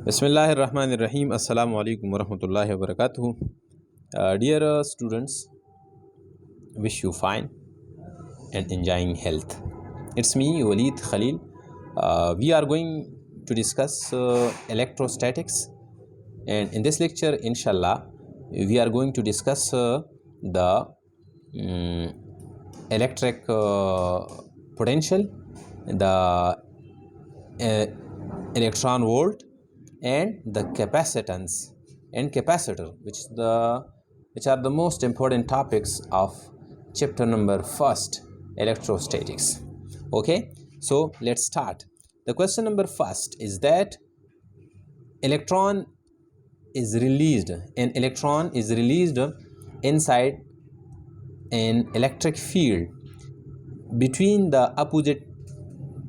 Bismillahirrahmanirrahim. Assalamu alaikum warahmatullahi wabarakatuh. Dear students, wish you fine and enjoying health. It's me, Walid Khalil. We are going to discuss electrostatics, and in this lecture, inshallah, we are going to discuss the um, electric potential, the electron volt, and the capacitance and capacitor, which are the most important topics of chapter number first, electrostatics. Okay, so let's start. The question number first is that electron an electron is released inside an electric field between the opposite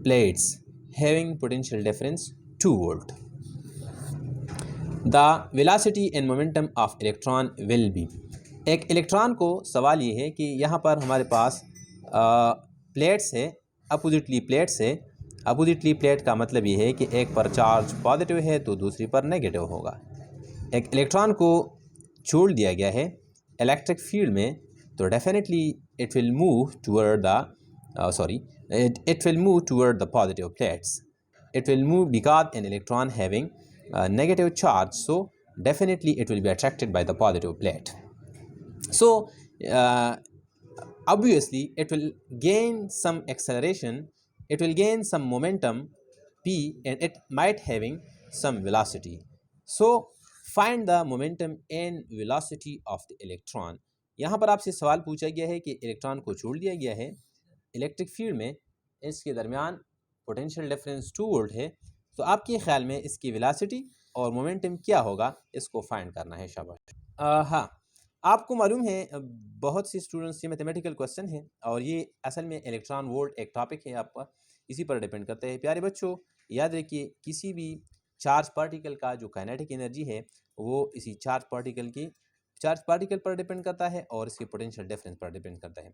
plates having potential difference 2 volt. The velocity and momentum of electron will be. एक electron को सवाल ये है कि यहाँ पर हमारे पास plates है, अपोजिटली प्लेट्स है। अपोजिटली प्लेट का मतलब ये है कि एक पर चार्ज पॉजिटिव है तो दूसरी पर नेगेटिव होगा। एक इलेक्ट्रॉन को छोड़ दिया गया है इलेक्ट्रिक फील्ड में, तो definitely it will move toward the positive plates. It will move because an electron having a negative charge, so definitely it will be attracted by the positive plate. So obviously it will gain some acceleration, it will gain some momentum p, and it might having some velocity. So find the momentum and velocity of the electron. यहाँ पर आपसे सवाल पूछा गया है कि electron को छोड़ दिया गया है इलेक्ट्रिक फील्ड में, इसके दरमियान पोटेंशियल डिफरेंस 2 वोल्ट है, तो आपके ख्याल में इसकी वेलोसिटी और मोमेंटम क्या होगा, इसको फाइंड करना है। शाबाश। हाँ, आपको मालूम है बहुत सी स्टूडेंट्स ये मैथमेटिकल क्वेश्चन है और ये असल में इलेक्ट्रॉन वोल्ट एक टॉपिक है आपका, इसी पर डिपेंड करता है। प्यारे बच्चों याद रखिए, किसी भी चार्ज पार्टिकल का जो काइनेटिक एनर्जी है वो इसी चार्ज पार्टिकल पर डिपेंड करता है और इसके पोटेंशियल डिफरेंस पर डिपेंड करता है।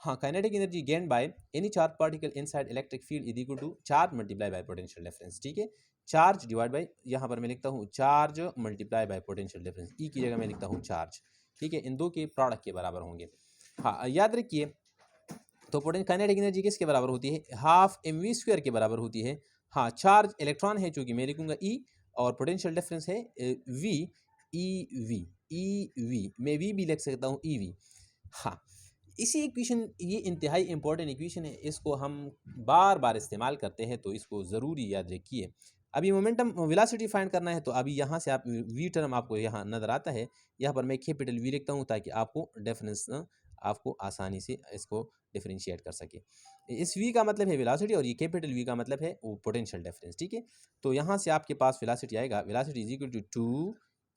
हाँ, kinetic energy gain by any charge particle inside electric field is equal to charge multiply by potential difference. ठीक है, चार्ज डिवाइड बाय, यहाँ पर मैं लिखता हूँ charge multiply by potential difference, e की जगह मैं लिखता हूँ चार्ज। ठीक है, इन दो के प्रोडक्ट के बराबर होंगे। हाँ याद रखिए, तो काइनेटिक एनर्जी किसके बराबर होती है? हाफ mv² के बराबर होती है। हाँ, चार्ज इलेक्ट्रॉन है चूँकि मैं लिखूँगा ई, और पोटेंशियल डिफरेंस है वी, ई वी, मैं वी भी लिख सकता हूँ ई वी। हाँ, इसी इक्वेशन, ये इंतहाई इंपॉर्टेंट इक्वेशन है, इसको हम बार बार इस्तेमाल करते हैं, तो इसको ज़रूरी याद रखिए। अभी मोमेंटम वेलोसिटी फाइंड करना है, तो अभी यहाँ से आप वी टर्म आपको यहाँ नज़र आता है, यहाँ पर मैं कैपिटल वी लिखता हूँ ताकि आपको डिफरेंस आपको आसानी से इसको डिफरेंशिएट कर सके। इस वी का मतलब है वेलोसिटी और ये कैपिटल वी का मतलब है वो पोटेंशियल डिफरेंस। ठीक है, तो यहाँ से आपके पास वेलोसिटी आएगा, velocity is equal to 2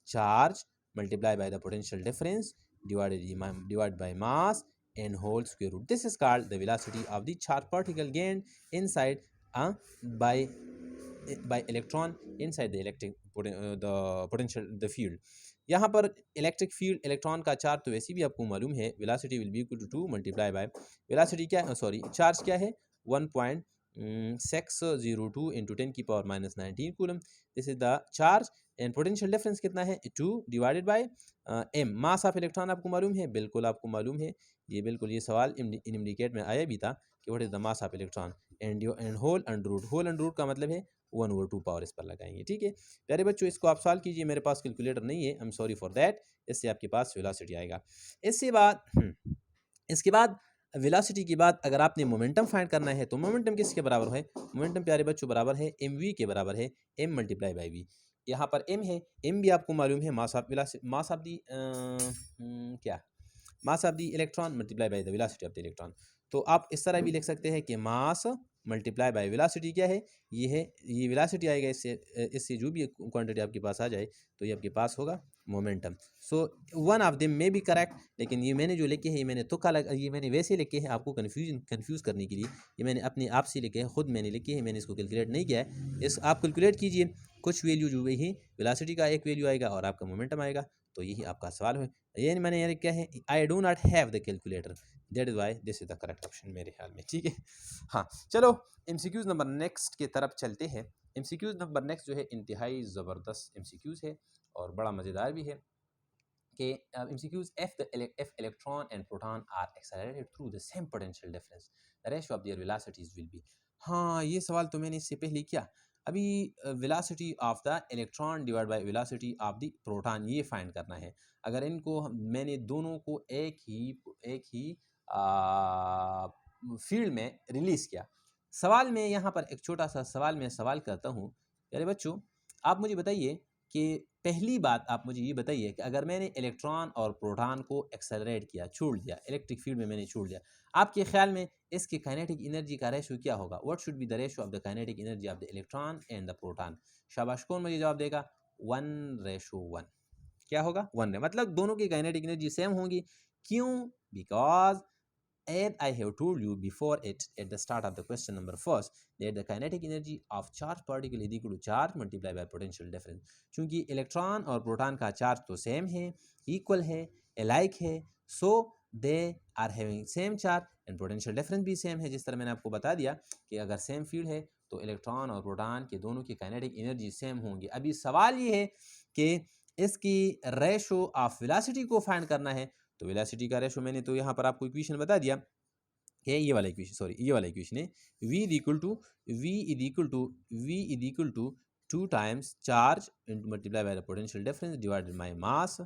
charge multiply by the potential difference divide by mass and whole square root. This is called the velocity of the charged particle gained inside by electron inside the the field. यहाँ पर electric field electron का charge तो वैसे भी आपको मालूम है, velocity will be equal to 2 multiply by velocity क्या है, चार्ज क्या है 1.602 इंटू 10 की power -19 coulomb. This is the charge and potential difference कितना है 2 divided by M. Mass of electron आपको मालूम है, बिल्कुल आपको मालूम है, ये सवाल इंडिकेट में आया भी था कि what is the mass of electron and whole under root का मतलब है 1/2 पावर इस पर लगाएंगे। ठीक है प्यारे बच्चों, इसको आप सॉल्व कीजिए, मेरे पास कैलकुलेटर नहीं है, आई एम सॉरी फॉर दैट। इससे आपके पास वेलोसिटी आएगा। इसके बाद वेलोसिटी के बाद अगर आपने मोमेंटम फाइंड करना है, तो मोमेंटम किसके बराबर है? मोमेंटम प्यारे बच्चों बराबर है mv के बराबर है, m मल्टीप्लाई बाई वी। यहाँ पर m है, m भी आपको मालूम है, mass of the electron multiply by the velocity of the electron. तो आप इस तरह भी लिख सकते हैं कि मास मल्टीप्लाई बाय वेलोसिटी क्या है, ये वेलोसिटी आएगा, इससे जो भी क्वांटिटी आपके पास आ जाए तो ये आपके पास होगा momentum. So one of them may be correct, लेकिन ये मैंने जो लिखे हैं ये मैंने वैसे लिखे हैं आपको कंफ्यूज करने के लिए, ये मैंने अपने आप से लिखे हैं, खुद मैंने लिखे हैं, मैंने इसको कैलकुलेट नहीं किया है। आप कैलकुलेट कीजिए, कुछ वैल्यू जो वही वेलोसिटी का एक वैल्यू आएगा और आपका मोमेंटम आएगा, तो यही आपका सवाल है। ये मैंने यार क्या है, I do not have the calculator, that is why this is the correct option मेरे ख्याल में। ठीक है, हाँ चलो एमसीक्यूज नंबर नेक्स्ट की तरफ चलते हैं। MCQs नंबर नेक्स्ट जो है इंतहाई ज़बरदस्त MCQs है और बड़ा मज़ेदार भी है कि MCQs if electron and proton are accelerated through the same potential difference, the ratio of their velocities will be. हाँ, ये सवाल तो मैंने इससे पहले किया। अभी velocity of the electron divide by velocity of the proton ये फाइंड करना है। अगर इनको मैंने दोनों को एक ही फील्ड में रिलीज़ किया। सवाल में यहाँ पर एक छोटा सा सवाल मैं सवाल करता हूँ। प्यारे बच्चों, आप मुझे बताइए कि पहली बात आप मुझे ये बताइए कि अगर मैंने इलेक्ट्रॉन और प्रोटॉन को एक्सेलरेट किया, छोड़ दिया, इलेक्ट्रिक फील्ड में मैंने छोड़ दिया, आपके ख्याल में इसकी काइनेटिक एनर्जी का रेशो क्या होगा? What should be the ratio of the kinetic energy of the electron and the proton? शाबाश, कौन मुझे जवाब देगा? 1:1। क्या होगा? 1 मतलब दोनों की काइनेटिक एनर्जी सेम होंगी। क्यों? Because as I have told you before it at the start of the question number first that the kinetic energy of charged particle is equal to charge multiplied by potential difference. चूंकि electron और proton का charge तो same है, equal है, alike है, so they are having same charge and potential difference भी same है। जिस तरह मैंने आपको बता दिया कि अगर सेम फील्ड है तो इलेक्ट्रॉन और प्रोटॉन के दोनों की काइनेटिक एनर्जी सेम होंगी। अभी सवाल ये है कि इसकी रेशो ऑफ वेलोसिटी को फाइंड करना है। तो वेलोसिटी का रेशो मैंने तो यहाँ पर आपको इक्वेशन बता दिया कि ये वाला इक्वेशन है v is equal to 2 times charge into multiply by the potential difference divided by mass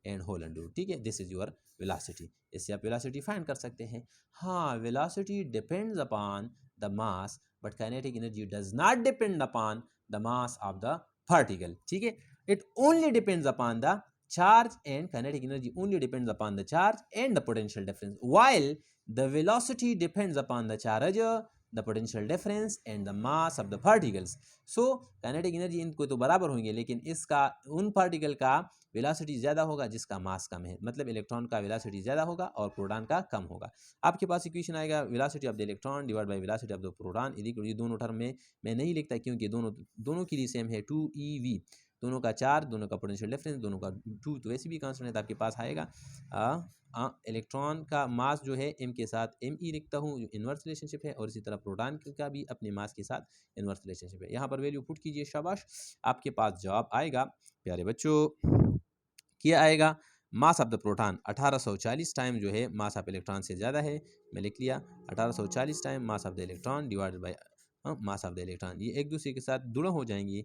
and whole under. ठीक है, दिस इज योर वेलोसिटी। इससे आप वेलोसिटी फाइंड कर सकते हैं। हाँ, velocity depends upon the mass but kinetic energy does not depend upon the mass of the particle. ठीक है, it only depends upon the charge and kinetic energy only depends upon the charge and the potential difference, while the velocity depends upon the charge, the potential difference and the mass of the particles. So kinetic energy इनको तो बराबर होंगे, लेकिन इसका उन particle का velocity ज़्यादा होगा जिसका मास कम है। मतलब इलेक्ट्रॉन का वेलोसिटी ज़्यादा होगा और प्रोटॉन का कम होगा। आपके पास इक्वेशन आएगा velocity of the electron divide by velocity of the proton equal, ये दोनों टर्म में मैं नहीं लिखता क्योंकि दोनों के लिए सेम है 2eV, दोनों का चार्ज, दोनों का पोटेंशियल डिफरेंस, दोनों का 2 तो वैसे भी कांस्टेंट है। तो आपके पास आएगा इलेक्ट्रॉन का मास जो है m के साथ me लिखता हूँ, जो इन्वर्स रिलेशनशिप है, और इसी तरह प्रोटॉन का भी अपने मास के साथ इन्वर्स रिलेशनशिप है। यहाँ पर वैल्यू पुट कीजिए, शाबाश, आपके पास जवाब आएगा। प्यारे बच्चों, क्या आएगा? Mass of the proton 1840 time जो है मास ऑफ इलेक्ट्रॉन से ज़्यादा है। मैं लिख लिया 1840 time mass of the electron divided by mass of the electron. ये एक दूसरे के साथ जुड़ा हो जाएंगी,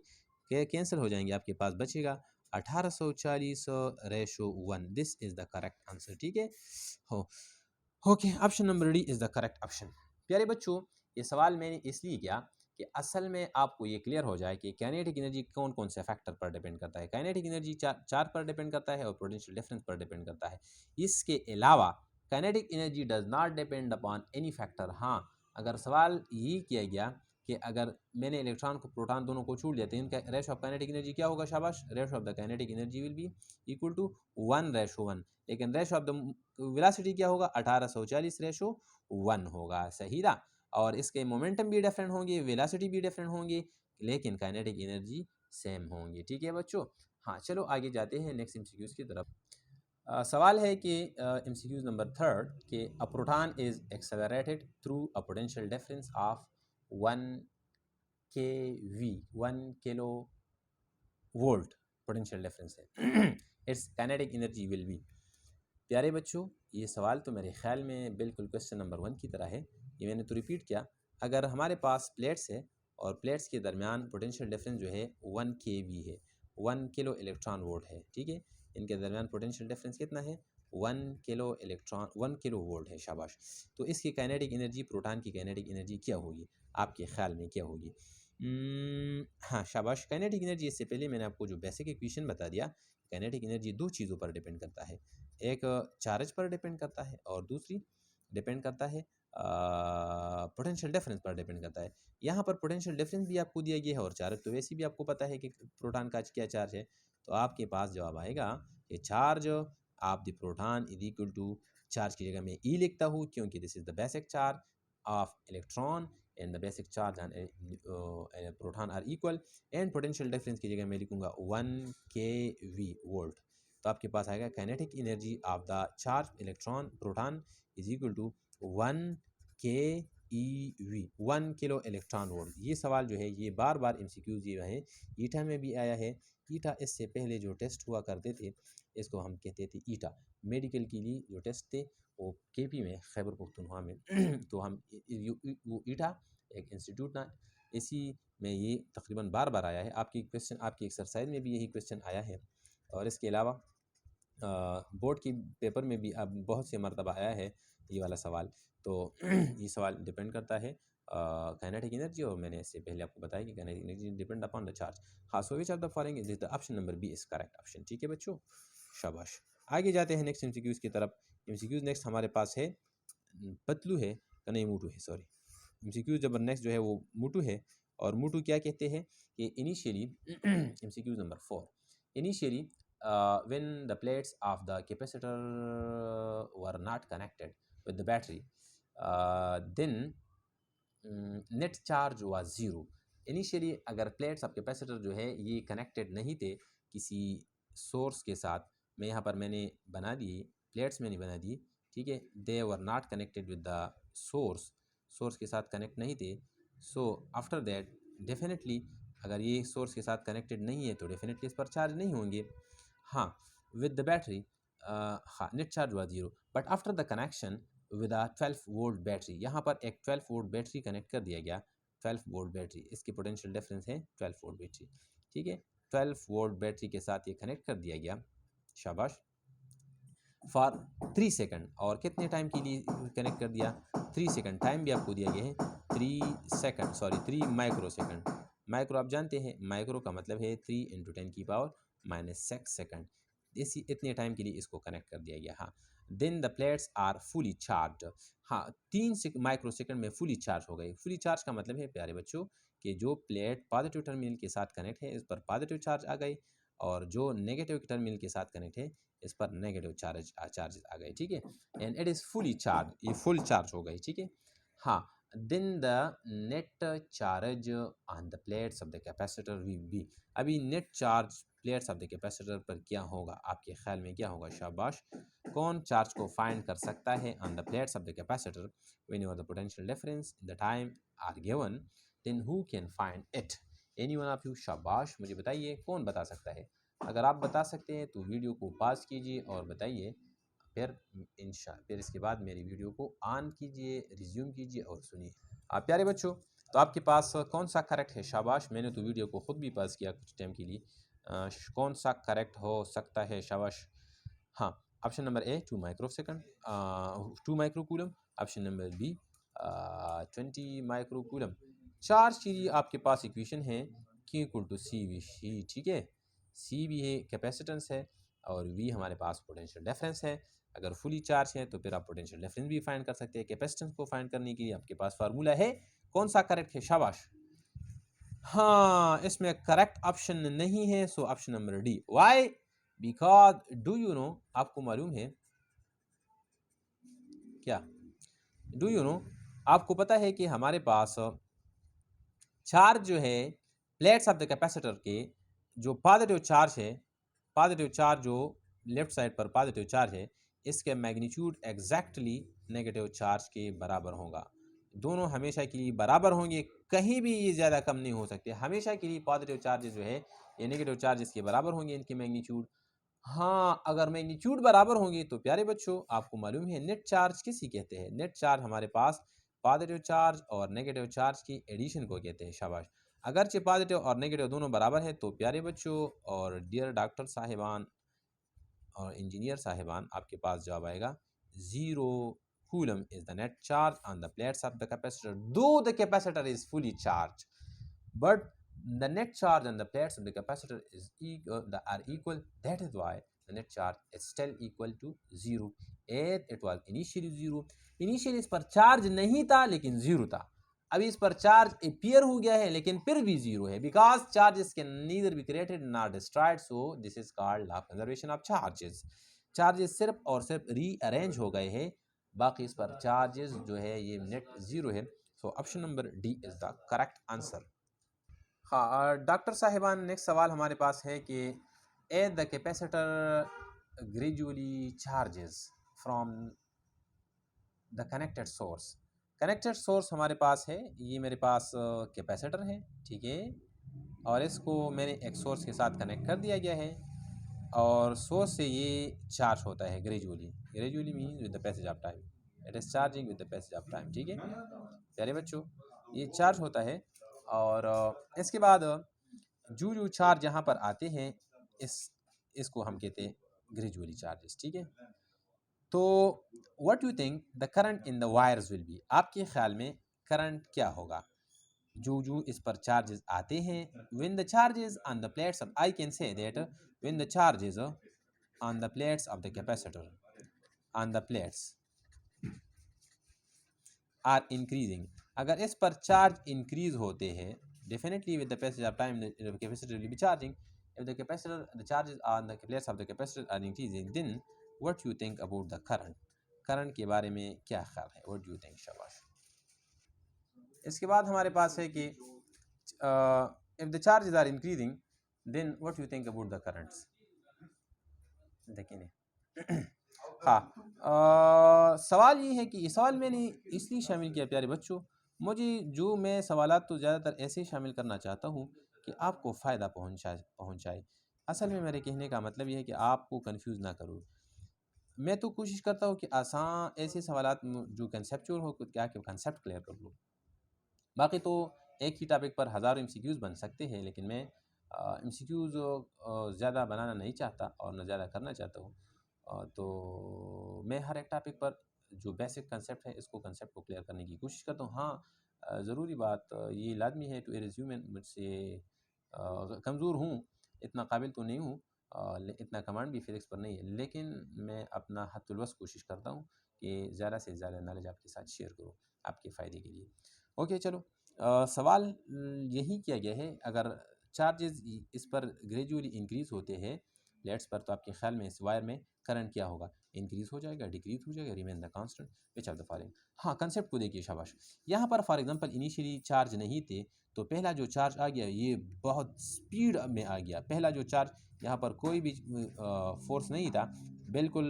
कैंसिल हो जाएंगे। आपके पास बचेगा 1840:1। This is the correct answer. ठीक है, हो okay, option number D is the correct option. प्यारे बच्चों, ये सवाल मैंने इसलिए किया कि असल में आपको ये क्लियर हो जाए कि काइनेटिक एनर्जी कौन कौन से फैक्टर पर डिपेंड करता है। काइनेटिक एनर्जी चार्ज पर डिपेंड करता है और पोटेंशियल डिफरेंस पर डिपेंड करता है। इसके अलावा kinetic energy does not depend upon any factor. हाँ, अगर सवाल ये किया गया कि अगर मैंने इलेक्ट्रॉन को प्रोटॉन दोनों को छोड़ दिया तो इनका रेशो ऑफ काइनेटिक एनर्जी क्या होगा? शाबाश, ratio of the kinetic energy will be equal to 1:1। लेकिन रेशो ऑफ द वेलोसिटी क्या होगा? 1840:1 होगा। सही था। और इसके मोमेंटम भी डिफरेंट होंगे, वेलोसिटी भी डिफरेंट होंगी, लेकिन काइनेटिक एनर्जी सेम होंगी। ठीक है बच्चों, हाँ चलो आगे जाते हैं नेक्स्ट एमसीक्यूज की तरफ। सवाल है कि एमसीक्यूज नंबर 3 कि a proton is accelerated through a potential difference of 1 kV, 1 kilo volt potential difference है। Its kinetic energy will be. प्यारे बच्चों, ये सवाल तो मेरे ख्याल में बिल्कुल क्वेश्चन नंबर 1 की तरह है। ये मैंने तो रिपीट किया। अगर हमारे पास प्लेट्स है और प्लेट्स के दरमियान पोटेंशियल डिफरेंस जो है 1 kV है, 1 किलो इलेक्ट्रॉन वोल्ट है। ठीक है, इनके दरमियान पोटेंशियल डिफरेंस कितना है? 1 किलो वोल्ट है। शाबाश, तो इसकी काइनेटिक एनर्जी, प्रोटॉन की काइनेटिक एनर्जी क्या होगी? आपके ख्याल में क्या होगी? हाँ शाबाश, काइनेटिक एनर्जी, इससे पहले मैंने आपको जो बेसिक इक्वेशन बता दिया, काइनेटिक एनर्जी 2 चीज़ों पर डिपेंड करता है। एक चार्ज पर डिपेंड करता है और दूसरी डिपेंड करता है पोटेंशियल डिफरेंस पर डिपेंड करता है। यहाँ पर पोटेंशियल डिफरेंस भी आपको दिया गया है और चार्ज तो वैसे भी आपको पता है कि प्रोटॉन का क्या चार्ज है। तो आपके पास जवाब आएगा कि charge of the proton is equal to, charge की जगह मैं ई लिखता हूँ क्योंकि this is the basic charge of electron and the basic charge and proton are equal, and potential difference की जगह मैं लिखूंगा 1 kV वोल्ट। तो आपके पास आएगा kinetic energy of the charge electron proton is equal to 1 kV EV 1 kilo electron volt. ये सवाल जो है ये बार बार MCQs ये रहे, ईटा में भी आया है। ईटा इससे पहले जो टेस्ट हुआ करते थे इसको हम कहते थे ईटा। मेडिकल के लिए जो टेस्ट थे वो KP में, खैबर पख्तूनख्वा में तो हम वो ईटा एक इंस्टीट्यूट ना, इसी में ये तकरीबन बार बार आया है। आपकी क्वेश्चन, आपकी एक्सरसाइज में भी यही क्वेश्चन आया है, और इसके अलावा बोर्ड की पेपर में भी अब बहुत से मरतबा आया है ये वाला सवाल। तो ये सवाल डिपेंड करता है काइनेटिक एनर्जी, और मैंने इससे पहले आपको बताया कि kinetic energy depend upon the charge. हाँ, so which of the following is the option number B is correct option. ठीक है बच्चों, शाबाश। आगे जाते हैं नेक्स्ट MCQs की तरफ। MCQs नेक्स्ट हमारे पास है पतलू है नहीं मूटू है, सॉरी। MCQs जब नेक्स्ट जो है वो मूटू है, और मूटू क्या कहते हैं कि initially MCQs number 4, initially when the plates of the capacitor were not connected with the battery, then net charge was zero. Initially अगर प्लेट्स ऑफ कैपेसिटर जो है ये कनेक्टेड नहीं थे किसी सोर्स के साथ, मैं यहाँ पर मैंने बना दिए, प्लेट्स मैंने बना दी, ठीक है। They were not connected with the source, source के साथ कनेक्ट नहीं थे। सो आफ्टर दैट डेफिनेटली अगर ये सोर्स के साथ कनेक्टेड नहीं है तो डेफिनेटली इस पर चार्ज नहीं होंगे। हाँ, विद द बैटरी, हाँ, नेट चार्ज हुआ zero, but after the connection with a 12 volt battery, यहाँ पर एक 12 वोल्ट बैटरी कनेक्ट कर दिया गया। 12 वोल्ट बैटरी, इसकी पोटेंशियल डिफरेंस है 12 वोल्ट बैटरी, ठीक है। 12 वोल्ट बैटरी के साथ ये कनेक्ट कर दिया गया, शाबाश, फॉर 3 सेकंड। और कितने टाइम के लिए कनेक्ट कर दिया? 3 सेकंड। टाइम भी आपको दिया गया है 3 second, sorry 3 micro second. Micro आप जानते हैं, माइक्रो का मतलब है 3 × 10⁻⁻6 सेकंड। इसी इतने टाइम के लिए इसको कनेक्ट कर दिया गया। हाँ, then the plates are fully charge. हाँ, 3 माइक्रो सेकंड में फुली चार्ज हो गई। फुली चार्ज का मतलब है प्यारे बच्चों कि जो प्लेट पॉजिटिव टर्मिनल के साथ कनेक्ट है इस पर पॉजिटिव चार्ज आ गई, और जो नेगेटिव टर्मिनल के साथ कनेक्ट है इस पर नेगेटिव चार्जेस आ गए, ठीक है। And it is fully charge, ये फुल चार्ज हो गई, ठीक है। हाँ, then the net charge on the plates of the capacitor will be. अभी net charge plates of the capacitor पर क्या होगा, आपके ख्याल में क्या होगा? शाबाश, कौन चार्ज को फाइंड कर सकता है on the plates of the capacitor when the potential difference in the time are given, then who can find it? Anyone of you? शाबाश, मुझे बताइए कौन बता सकता है। अगर आप बता सकते हैं तो वीडियो को पॉज कीजिए और बताइए, फिर फिर इसके बाद मेरी वीडियो को ऑन कीजिए, रिज्यूम कीजिए और सुनिए। आप प्यारे बच्चों, तो आपके पास कौन सा करेक्ट है? शाबाश, मैंने तो वीडियो को ख़ुद भी पॉज किया कुछ टाइम के लिए। कौन सा करेक्ट हो सकता है? शाबाश। हाँ, option number A 2 micro second, 2 micro coulomb. Option number B 20 micro coulomb. चार चीज़ें आपके पास इक्वेशन है, Q = CV, ठीक है। C भी है, कैपेसिटेंस है, और V हमारे पास पोटेंशियल डिफरेंस है। अगर फुली चार्ज है तो फिर आप पोटेंशियल डिफरेंस भी फाइंड कर सकते हैं। कैपेसिटेंस को फाइंड करने के लिए आपके पास फार्मूला है। कौन सा करेक्ट है? शाबाश। हाँ, इसमें करेक्ट ऑप्शन नहीं है, so option number D. Why? Because do you know, आपको मालूम है क्या? डू यू नो, आपको पता है कि हमारे पास चार्ज जो है प्लेट्स ऑफ द कैपेसिटर के, जो पॉजिटिव चार्ज है, पॉजिटिव चार्ज जो लेफ्ट साइड पर पॉजिटिव चार्ज है, इसके मैग्नीट्यूड एग्जैक्टली नेगेटिव चार्ज के बराबर होगा। दोनों हमेशा के लिए बराबर होंगे, कहीं भी ये ज़्यादा कम नहीं हो सकते। हमेशा के लिए पॉजिटिव चार्ज जो है ये नेगेटिव चार्ज इसके बराबर होंगे, इनके मैग्नीट्यूड। हाँ, अगर मैग्नीट्यूड बराबर होंगे तो प्यारे बच्चों आपको मालूम है नेट चार्ज किसी कहते हैं? नेट चार्ज हमारे पास पॉजिटिव चार्ज और नेगेटिव चार्ज की एडिशन को कहते हैं। शाबाश। अगरचे पॉजिटिव और नेगेटिव दोनों बराबर है तो प्यारे बच्चों और डियर डॉक्टर साहिबान और इंजीनियर साहिबान, आपके पास जवाब आएगा 0 coulomb is the net charge on the plates of the capacitor, though the capacitor is fully charge, but the net charge on the plates of the capacitor is are equal. That is why the net charge is still equal to 0. It was initially 0. Initially इस पर charge नहीं था लेकिन 0 था। अभी इस पर charge appear हो गया है लेकिन फिर भी 0 है, because charges can neither be created nor destroyed, so this is called law of conservation of charges. Charges सिर्फ और सिर्फ रीअरेंज हो गए हैं, बाकी इस पर चार्जेस जो है ये नेट 0 है। So option number D is the correct answer. हाँ, डॉक्टर साहिबान, नेक्स्ट सवाल हमारे पास है कि a the capacitor gradually charges from the connected source, connected source हमारे पास है, ये मेरे पास कैपेसिटर है, ठीक है, और इसको मैंने एक सोर्स के साथ कनेक्ट कर दिया गया है और सोर्स से ये चार्ज होता है gradually mean with the passage of time, it is charging with the passage of time, ठीक है प्यारे बच्चों, ये चार्ज होता है। और इसके बाद जो चार्ज यहाँ पर आते हैं इसको हम कहते हैं ग्रेजुअली चार्जेस, ठीक है। तो what you think the current in the wires will be, आपके ख्याल में करंट क्या होगा जो इस पर चार्जेस आते हैं। When the charges on the plates of, I can say that when the charges on the plates of the capacitor on the plates are increasing, अगर इस पर चार्ज इंक्रीज होते हैं definitely with the passage of time the capacitor will be charging, if the capacitor the charges on the plates of the capacitor are increasing then what you think about the current, current के बारे में क्या ख्याल है, what you think शाबाश। इसके बाद हमारे पास है कि if the charges are increasing then what you think about the currents, देखिए हाँ सवाल ये है कि ये सवाल मैंने इसलिए शामिल किया प्यारे बच्चों, मुझे मैं सवालात तो ज़्यादातर ऐसे शामिल करना चाहता हूँ कि आपको फ़ायदा पहुँचाए। असल में मेरे कहने का मतलब ये है कि आपको कंफ्यूज ना करूँ। मैं तो कोशिश करता हूँ कि आसान ऐसे सवालात जो कंसेप्चुअल हो क्या कि कंसेप्ट क्लियर कर लूँ। बाकी तो एक ही टॉपिक पर हज़ारों एमसीक्यूज़ बन सकते हैं, लेकिन मैं एमसीक्यूज़ ज़्यादा बनाना नहीं चाहता और न ज़्यादा करना चाहता हूँ। तो मैं हर एक टॉपिक पर जो बेसिक कंसेप्ट है इसको कंसेप्ट को क्लियर करने की कोशिश करता हूँ। हाँ ज़रूरी बात ये लाजमी है टू ए रिज्यूम, मुझसे कमज़ोर हूँ, इतना काबिल तो नहीं हूँ, इतना कमांड भी फिज़िक्स पर नहीं है, लेकिन मैं अपना हद्दुल वस कोशिश करता हूँ कि ज़्यादा से ज़्यादा नॉलेज आपके साथ शेयर करूँ आपके फ़ायदे के लिए। ओके चलो, सवाल यही किया गया है, अगर चार्जेस इस पर ग्रेजुअली इंक्रीज़ होते हैं प्लेट्स पर, तो आपके ख्याल में इस वायर में करंट क्या होगा, इंक्रीज़ हो जाएगा, डिक्रीज़ हो जाएगा, remain the constant, which of the following. हाँ कंसेप्ट को देखिए शाबाश, यहाँ पर फॉर एग्जांपल इनिशियली चार्ज नहीं थे, तो पहला जो चार्ज आ गया ये बहुत स्पीड में आ गया, पहला जो चार्ज यहाँ पर कोई भी फोर्स नहीं था, बिल्कुल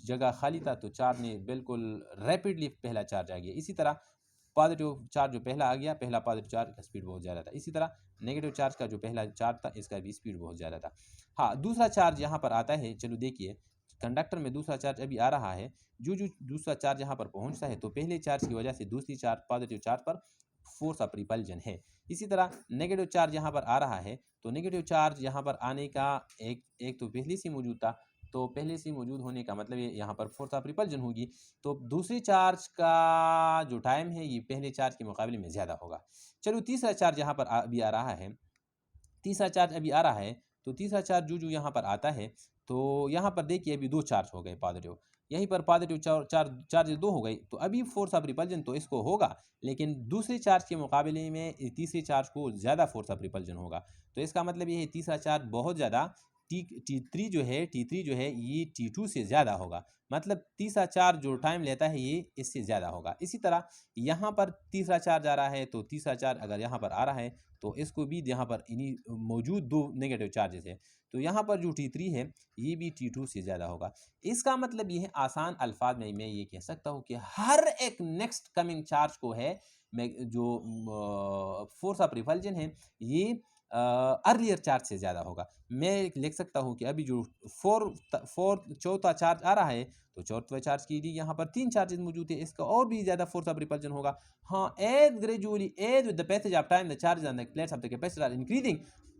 जगह खाली था, तो चार्ज ने बिल्कुल रैपिडली पहला चार्ज आ गया। इसी तरह पॉजिटिव चार्ज जो पहला आ गया, पहला पॉजिटिव चार्ज का स्पीड बहुत ज़्यादा था। इसी तरह नेगेटिव चार्ज का जो पहला चार्ज था इसका भी स्पीड बहुत ज़्यादा था। हाँ दूसरा चार्ज यहाँ पर आता है, चलो देखिए कंडक्टर में दूसरा चार्ज अभी आ रहा है, जो दूसरा चार्ज यहाँ पर पहुँचता है तो पहले चार्ज की वजह से दूसरी चार्ज पॉजिटिव चार्ज पर फोर्स ऑफ रिपल्जन है। इसी तरह नेगेटिव चार्ज यहाँ पर आ रहा है, तो नेगेटिव चार्ज यहाँ पर आने का एक तो पहले से मौजूद था, तो पहले से मौजूद होने का मतलब ये यहाँ पर फोर्स ऑफ रिपल्जन होगी, तो दूसरे चार्ज का जो टाइम है ये पहले चार्ज के मुकाबले में ज़्यादा होगा। चलो तीसरा चार्ज यहाँ पर अभी आ रहा है, तीसरा चार्ज अभी आ रहा है, तो तीसरा चार्ज जो यहाँ पर आता है, तो यहाँ पर देखिए अभी दो चार्ज हो गए पॉजिटिव, यहीं पर पॉजिटिव चार्ज दो हो गई, तो अभी फोर्स ऑफ रिपल्जन तो इसको होगा, लेकिन दूसरे चार्ज के मुकाबले में तीसरे चार्ज को ज़्यादा फोर्स ऑफ रिपल्जन होगा। तो इसका मतलब ये है तीसरा चार्ज बहुत ज़्यादा टी थ्री जो है ये T2 से ज़्यादा होगा, मतलब तीसरा चार्ज जो टाइम लेता है ये इससे ज़्यादा होगा। इसी तरह यहाँ पर तीसरा चार्ज आ रहा है, तो तीसरा चार्ज अगर यहाँ पर आ रहा है तो इसको भी यहाँ पर इन्हीं मौजूद दो नेगेटिव चार्जेस है, तो यहाँ पर जो T3 है ये भी T2 से ज़्यादा होगा। इसका मतलब ये है आसान अल्फाज में मैं ये कह सकता हूँ कि हर एक नेक्स्ट कमिंग चार्ज को है मैं जो फोर्स ऑफ रिपल्जन है ये अर्लियर चार्ज से ज़्यादा होगा। मैं लिख सकता हूँ कि अभी जो चौथा चार्ज आ रहा है, तो चौथे चार्ज के लिए यहाँ पर तीन चार्जेस मौजूद है, इसका और भी ज़्यादा फोर्स ऑफ रिपल्जन होगा। हाँ as gradually as with the passage of time the charges on the plates of the capacitor are increasing,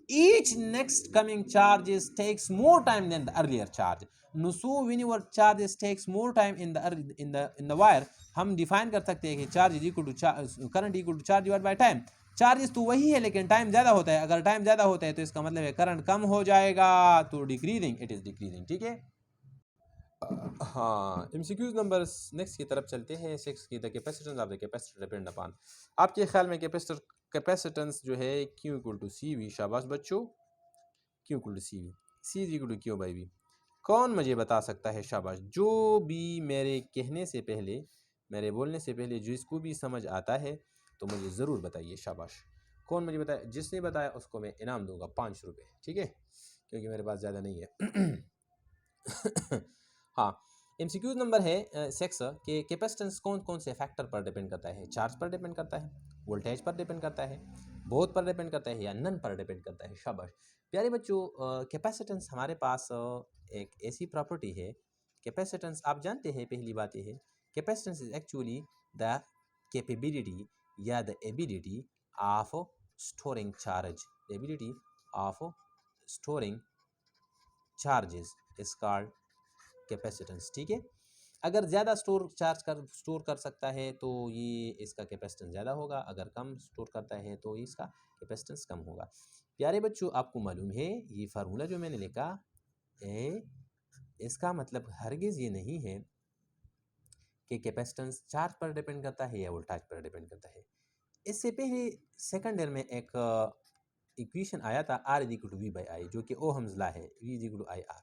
each next coming charges takes more time than the earlier charge. No, so whenever charges takes more time in the wire, हम define कर सकते हैं कि charge is equal to current equal to charge divide by time. Charges तो वही है लेकिन time ज़्यादा होता है, अगर टाइम ज़्यादा होता है तो इसका मतलब है करंट कम हो जाएगा, तो डिक्रीजिंग, इट इज़ डिक्रीजिंग, ठीक है। हाँ एमसीक्यूज नंबर नेक्स्ट की तरफ चलते हैं। 6 की the capacitance of the capacitor depend upon, आपके ख्याल में कैपेसिटेंस जो है Q equal to C V, शाबाश बच्चों, Q equal to C V, C is equal to Q by V. कौन मुझे बता सकता है, शाबाश, जो भी मेरे कहने से पहले मेरे बोलने से पहले जिसको भी समझ आता है तो मुझे ज़रूर बताइए, शाबाश। कौन मुझे बताया, जिसने बताया उसको मैं इनाम दूंगा 5 रुपये, ठीक है, क्योंकि मेरे पास ज़्यादा नहीं है। हाँ एमसीक्यू नंबर है 6 कि कैपेसिटेंस कौन कौन से फैक्टर पर डिपेंड करता है। चार्ज पर डिपेंड करता है, वोल्टेज पर डिपेंड करता है, बोथ पर डिपेंड करता है, या नन पर डिपेंड करता है। शाबाश प्यारे बच्चों, कैपेसिटेंस हमारे पास एक ऐसी प्रॉपर्टी है। कैपेसिटेंस आप जानते हैं, पहली बात यह है capacitance is actually the capability या the ability of storing charge. Ability of storing charges is called capacitance. ठीक है, अगर ज़्यादा स्टोर कर सकता है तो ये इसका कैपेसिटेंस ज़्यादा होगा, अगर कम स्टोर करता है तो इसका कैपेसिटेंस कम होगा। प्यारे बच्चों, आपको मालूम है ये फार्मूला जो मैंने लिखा है, इसका मतलब हरगिज़ ये नहीं है कि कैपेसिटेंस चार्ज पर डिपेंड करता है या वोल्टेज पर डिपेंड करता है। इससे पहले सेकंड ईयर में एक इक्वेशन आया था R is equal to V by I, जो कि ओहम्स लॉ है, V is equal to I R.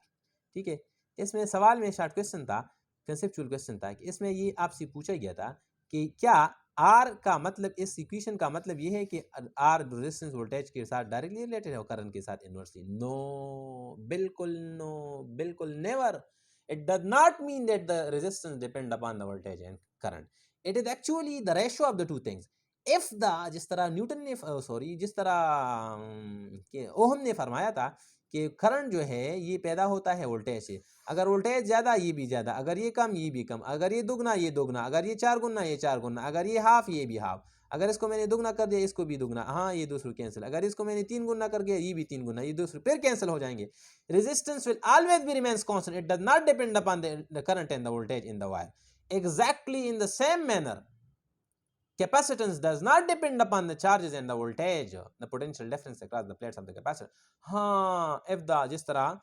ठीक है, इसमें सवाल में शॉर्ट क्वेश्चन था, कंसेप्चुअल क्वेश्चन था कि इसमें ये आपसे पूछा गया था कि क्या R का मतलब, इस इक्वेशन का मतलब ये है कि R रेजिस्टेंस वोल्टेज के साथ डायरेक्टली रिलेटेड है और करंट के साथ इनवर्सली। नो, बिल्कुल नो, बिल्कुल never. It does not mean that the resistance depend upon the voltage and current. It is actually the ratio of the two things. If the, जिस तरह Newton ने जिस तरह ओहम ने फरमाया था कि करंट जो है ये पैदा होता है वोल्टेज से, अगर वोल्टेज ज़्यादा ये भी ज़्यादा, अगर ये कम ये भी कम, अगर ये दुगना ये दुगना, अगर ये चार गुना ये चार गुना, अगर ये हाफ ये भी हाफ, अगर इसको मैंने दुगना कर दिया इसको भी दुगना, हाँ ये दूसरे कैंसिल, अगर इसको मैंने तीन गुना कर दिया ये भी तीन गुना, ये दूसरे फिर कैंसिल हो जाएंगे। Resistance will always be remains constant. It does not depend upon the current and the voltage in the wire. Exactly in the same manner, capacitance does not depend upon the charges and the voltage, the potential difference across the plates of the capacitor. हाँ, if the, जिस तरह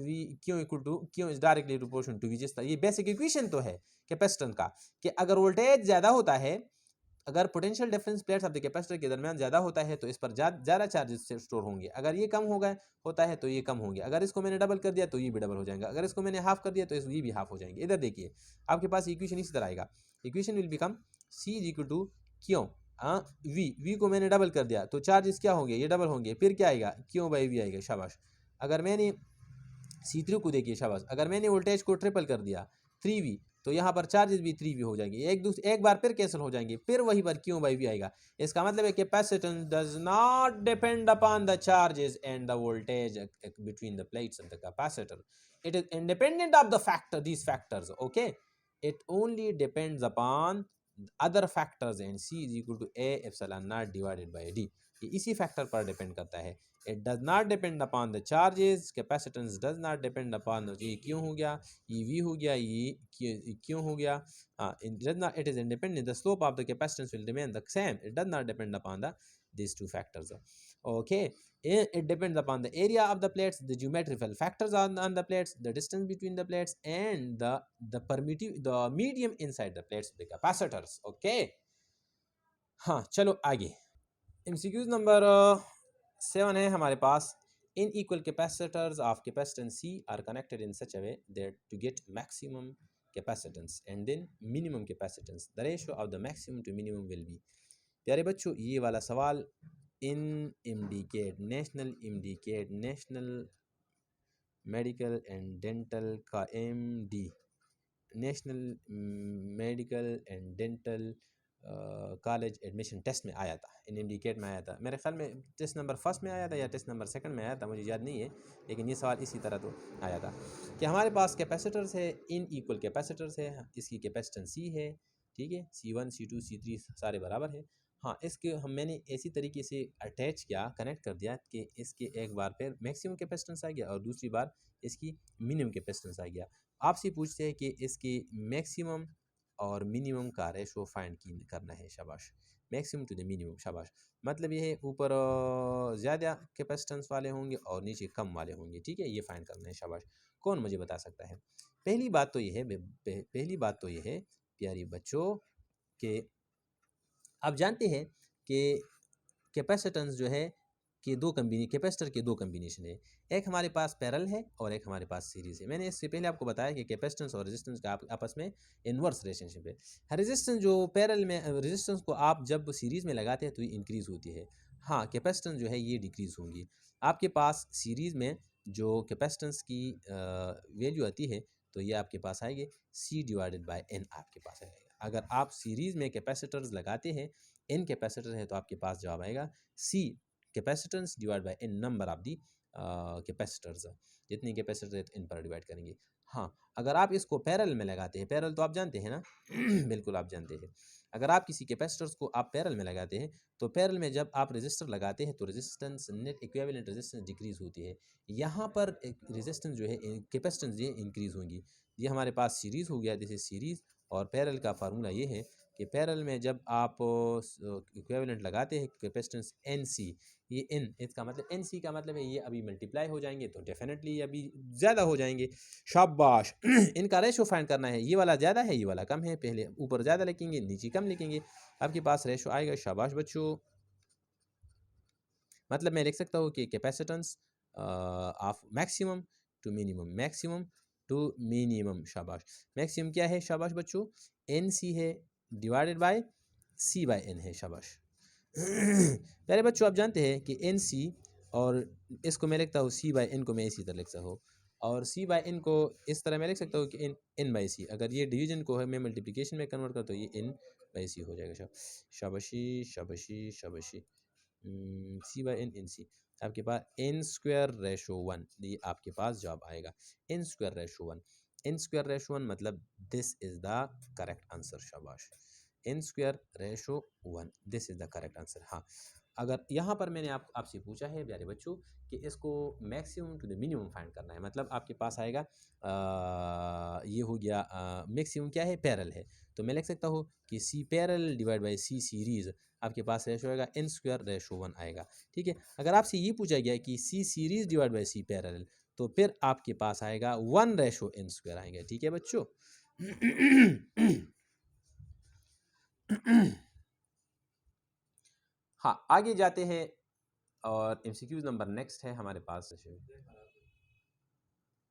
V Q equal to Q is directly proportional to V, जिस तरह ये basic equation तो है capacitance का कि अगर वोल्टेज ज़्यादा होता है, अगर potential difference plates of the capacitor के दरमियान ज़्यादा होता है तो इस पर ज़्यादा चार्जेस स्टोर होंगे, अगर ये कम हो गए होता है तो ये कम होंगे, अगर इसको मैंने डबल कर दिया तो ये भी डबल हो जाएगा, अगर इसको मैंने हाफ कर दिया तो ये भी हाफ हो जाएंगे। इधर देखिए आपके पास इक्वेशन इसी तरह आएगा, equation will become C is equal to Q V को मैंने डबल कर दिया तो चार्जेस क्या होंगे, ये डबल होंगे, फिर क्या आएगा क्यों बाई V आएगा। शाबाश, अगर मैंने C3 को देखिए, शाबाश, अगर मैंने वोल्टेज को ट्रिपल कर दिया 3V तो यहाँ पर चार्जेस भी 3V हो जाएंगे, एक बार फिर कैंसिल हो जाएंगे, फिर वही बार क्यों बाई V आएगा। इसका मतलब है capacitance does not depend upon the charges and the voltage between the plates of the capacitor. It is independent of the factor, these factors, okay. It only depends upon other factors and C is equal to A epsilon naught divided by D। ये इसी factor पर depend करता है। It does not depend upon the charges. Capacitance does not depend upon ये क्यों हो गया, ये V हो गया, ये क्यों हो गया। It does not, it is independent. The slope of the capacitance will remain the same. It does not depend upon these two factors. Okay, it depends upon the area of the plates, the geometrical factors on the plates, the distance between the plates, and the medium inside the plates of the capacitors. Okay, हाँ चलो आगे। MCQs number 7 है हमारे पास। N equal capacitors of capacitance C are connected in such a way that to get maximum capacitance and then minimum capacitance, the ratio of the maximum to minimum will be. प्यारे बच्चों, ये वाला सवाल in national medical and dental का MD, national medical and dental college admission test में आया था, NMD cat में आया था। मेरे ख्याल में टेस्ट नंबर फर्स्ट में आया था या टेस्ट नंबर सेकंड में आया था, मुझे याद नहीं है, लेकिन ये सवाल इसी तरह तो आया था कि हमारे पास कैपेसिटर्स है, इन इक्वल कैपेसिटर्स है, इसकी कैपेसिटेंस C है, ठीक है, C1 C2 C3 सारे बराबर है। हाँ, इसके मैंने ऐसी तरीके से अटैच किया, कनेक्ट कर दिया कि इसके एक बार फिर मैक्सिमम कैपेसिटेंस आ गया और दूसरी बार इसकी मिनिमम कैपेसिटेंस आ गया। आपसे पूछते हैं कि इसकी मैक्सिमम और मिनिमम का रेशो फाइंड करना है। शाबाश, मैक्सिमम टू द मिनिमम। शाबाश, मतलब ये है ऊपर ज़्यादा कैपेसिटेंस वाले होंगे और नीचे कम वाले होंगे, ठीक है, ये फाइंड करना है। शाबाश, कौन मुझे बता सकता है। पहली बात तो ये है प्यारी बच्चों कि आप जानते हैं कि कैपेसिटेंस जो है कि कैपेसिटर के दो कम्बिनेशन है, एक हमारे पास पैरेलल है और एक हमारे पास सीरीज़ है। मैंने इससे पहले आपको बताया कि कैपेसिटेंस और रेजिस्टेंस का आपस में इन्वर्स रिलेशनशिप है। रेजिस्टेंस जो पैरेलल में, रेजिस्टेंस को आप जब सीरीज़ में लगाते हैं तो ये इंक्रीज़ होती है, हाँ कैपेसिटेंस जो है ये डिक्रीज़ होंगी। आपके पास सीरीज़ में जो कैपेसिटेंस की वैल्यू आती है तो ये आपके पास आएंगे C डिवाइडेड बाय N आपके पास आएगा। अगर आप सीरीज़ में कैपेसिटर्स लगाते हैं, N कैपेसिटर है, तो आपके पास जवाब आएगा C capacitance divide by N number of the capacitors. जितनी कैपेसिटर है इन पर डिवाइड करेंगे। हाँ, अगर आप इसको पैरेलल में लगाते हैं, पैरेलल तो आप जानते हैं ना बिल्कुल आप जानते हैं। अगर आप किसी कैपेसिटर्स को आप पैरेलल में लगाते हैं, तो पैरेलल में जब आप रेजिस्टर लगाते हैं तो resistance net equivalent resistance decrease होती है। यहाँ पर रेजिस्टेंस जो है कैपेसिटेंस ये इंक्रीज होंगी। ये हमारे पास सीरीज़ हो गया, जैसे सीरीज़ और पैरेलल का फार्मूला ये है कि पैरेलल में जब आप इक्विवेलेंट लगाते हैं कैपेसिटेंस एन सी, ये एन इसका मतलब एन सी का मतलब है ये अभी मल्टीप्लाई हो जाएंगे तो डेफिनेटली ये अभी ज़्यादा हो जाएंगे। शाबाश इनका रेशो फाइंड करना है, ये वाला ज़्यादा है ये वाला कम है, पहले ऊपर ज़्यादा लिखेंगे नीचे कम लिखेंगे, आपके पास रेशो आएगा। शाबाश बच्चों, मतलब मैं लिख सकता हूँ कि capacitance of maximum to minimum, maximum to minimum. शाबाश, मैक्सिमम क्या है शाबाश बच्चों, एन सी है divided by C by N है। शाबाश प्यारे बच्चों, आप जानते हैं कि एन सी और इसको मैं लिखता हूँ सी बाय एन को मैं इसी तरह लिख सकता हूँ, और सी बाय एन को इस तरह मैं लिख सकता हूँ कि एन बाई सी। अगर ये डिवीजन को है मैं मल्टीप्लिकेशन में कन्वर्ट करता हूँ, ये एन बाई सी हो जाएगा। शाबाशी शाबाशी शाबाशी। सी बाई एन सी आपके पास एन स्क्वायर रेशो 1, ये आपके पास जवाब आएगा N square ratio 1। N square ratio 1 मतलब this is the correct answer. शाबाश, N square ratio 1 this is the correct answer. हाँ, अगर यहाँ पर मैंने आपसे पूछा है प्यारे बच्चों कि इसको maximum to the minimum find करना है, मतलब आपके पास आएगा ये हो गया मैक्सिमम क्या है, पैरेलल है, तो मैं लिख सकता हूँ कि C parallel divide by C series, आपके पास रेशो आएगा एन स्क्वायर रेशो 1 आएगा। ठीक है, अगर आपसे ये पूछा गया कि C series divide by C parallel, तो फिर आपके पास आएगा 1 रेशो एन स्क्वायर आएगा। ठीक है बच्चों हाँ, आगे जाते हैं और एमसीक्यूज नंबर नेक्स्ट है हमारे पास।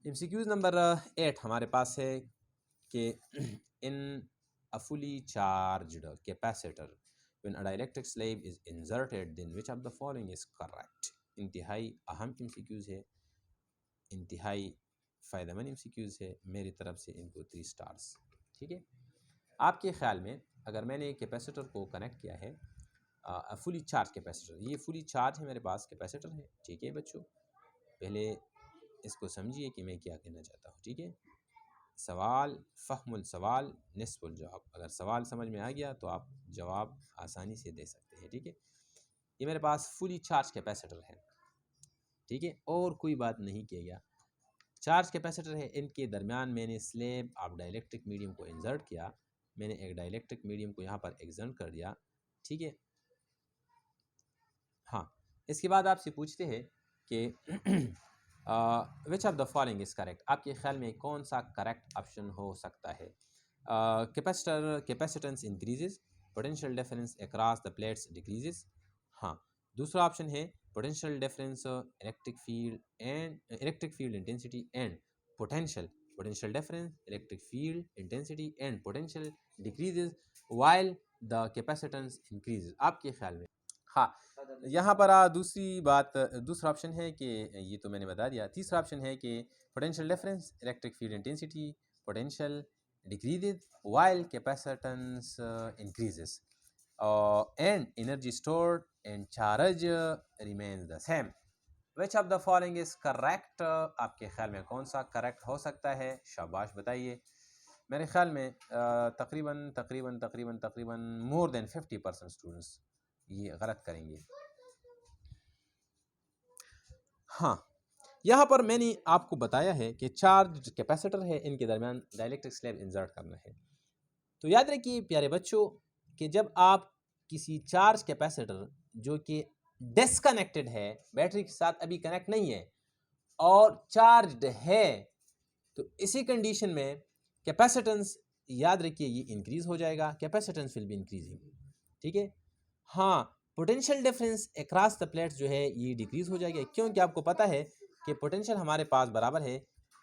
एमसीक्यूज नंबर 8 हमारे पास है कि इन a fully charged capacitor when a dielectric slave is inserted then which of the following is correct। इंतहाई अहम एमसीक्यूज है, इंतहाई फ़ायदेमंद एमसीक्यूज है, मेरी तरफ से इनको 3 स्टार्स। ठीक है, आपके ख्याल में अगर मैंने कैपेसिटर को कनेक्ट किया है, फुली चार्ज कैपेसिटर, ये फुली चार्ज है मेरे पास कैपेसिटर है। ठीक है बच्चों, पहले इसको समझिए कि मैं क्या कहना चाहता हूँ। ठीक है, सवाल फ़हमुल सवाल निस्फुल जवाब, अगर सवाल समझ में आ गया तो आप जवाब आसानी से दे सकते हैं। ठीक है, ये मेरे पास फुली चार्ज कैपेसिटर है। ठीक है, और कोई बात नहीं किया गया, चार्ज कैपेसिटर है, इनके दरमियान मैंने स्लेब ऑफ डाइलेक्ट्रिक मीडियम को इंसर्ट किया, मैंने एक डाइलेक्ट्रिक मीडियम को यहाँ पर एग्जर्ट कर दिया। ठीक है, हाँ, इसके बाद आपसे पूछते हैं कि विच of the following is correct, आपके ख्याल में कौन सा करेक्ट ऑप्शन हो सकता है। Capacitor capacitance increases, potential difference across the plates decreases. हाँ, दूसरा ऑप्शन है potential difference electric field intensity and potential, potential difference electric field intensity and potential decreases while the capacitance increases. आपके ख्याल में हाँ, यहाँ पर दूसरी बात, दूसरा ऑप्शन है कि ये तो मैंने बता दिया। तीसरा ऑप्शन है कि potential difference electric field intensity potential decreases while capacitance increases and energy stored and charge remains the same. Which of the following is correct, आपके ख्याल में कौन सा करेक्ट हो सकता है। शाबाश बताइए। मेरे ख्याल में तकरीबन तकरीबन तकरीबन तकरीबन मोर देन 50% स्टूडेंट्स ये गलत करेंगे। हाँ, यहाँ पर मैंने आपको बताया है कि चार्ज कैपेसिटर है, इनके दरमियान डाइलेक्ट्रिक स्लैब इंसर्ट करना है। तो याद रखिए प्यारे बच्चों कि जब आप किसी चार्ज कैपेसिटर जो कि डिस्कनेक्टेड है, बैटरी के साथ अभी कनेक्ट नहीं है और चार्ज्ड है, तो इसी कंडीशन में कैपेसिटेंस याद रखिए ये इंक्रीज हो जाएगा, कैपेसिटेंस विल बी इंक्रीजिंग। ठीक है, हाँ, potential difference across the plates जो है ये डिक्रीज हो जाएगा, क्योंकि आपको पता है कि पोटेंशियल हमारे पास बराबर है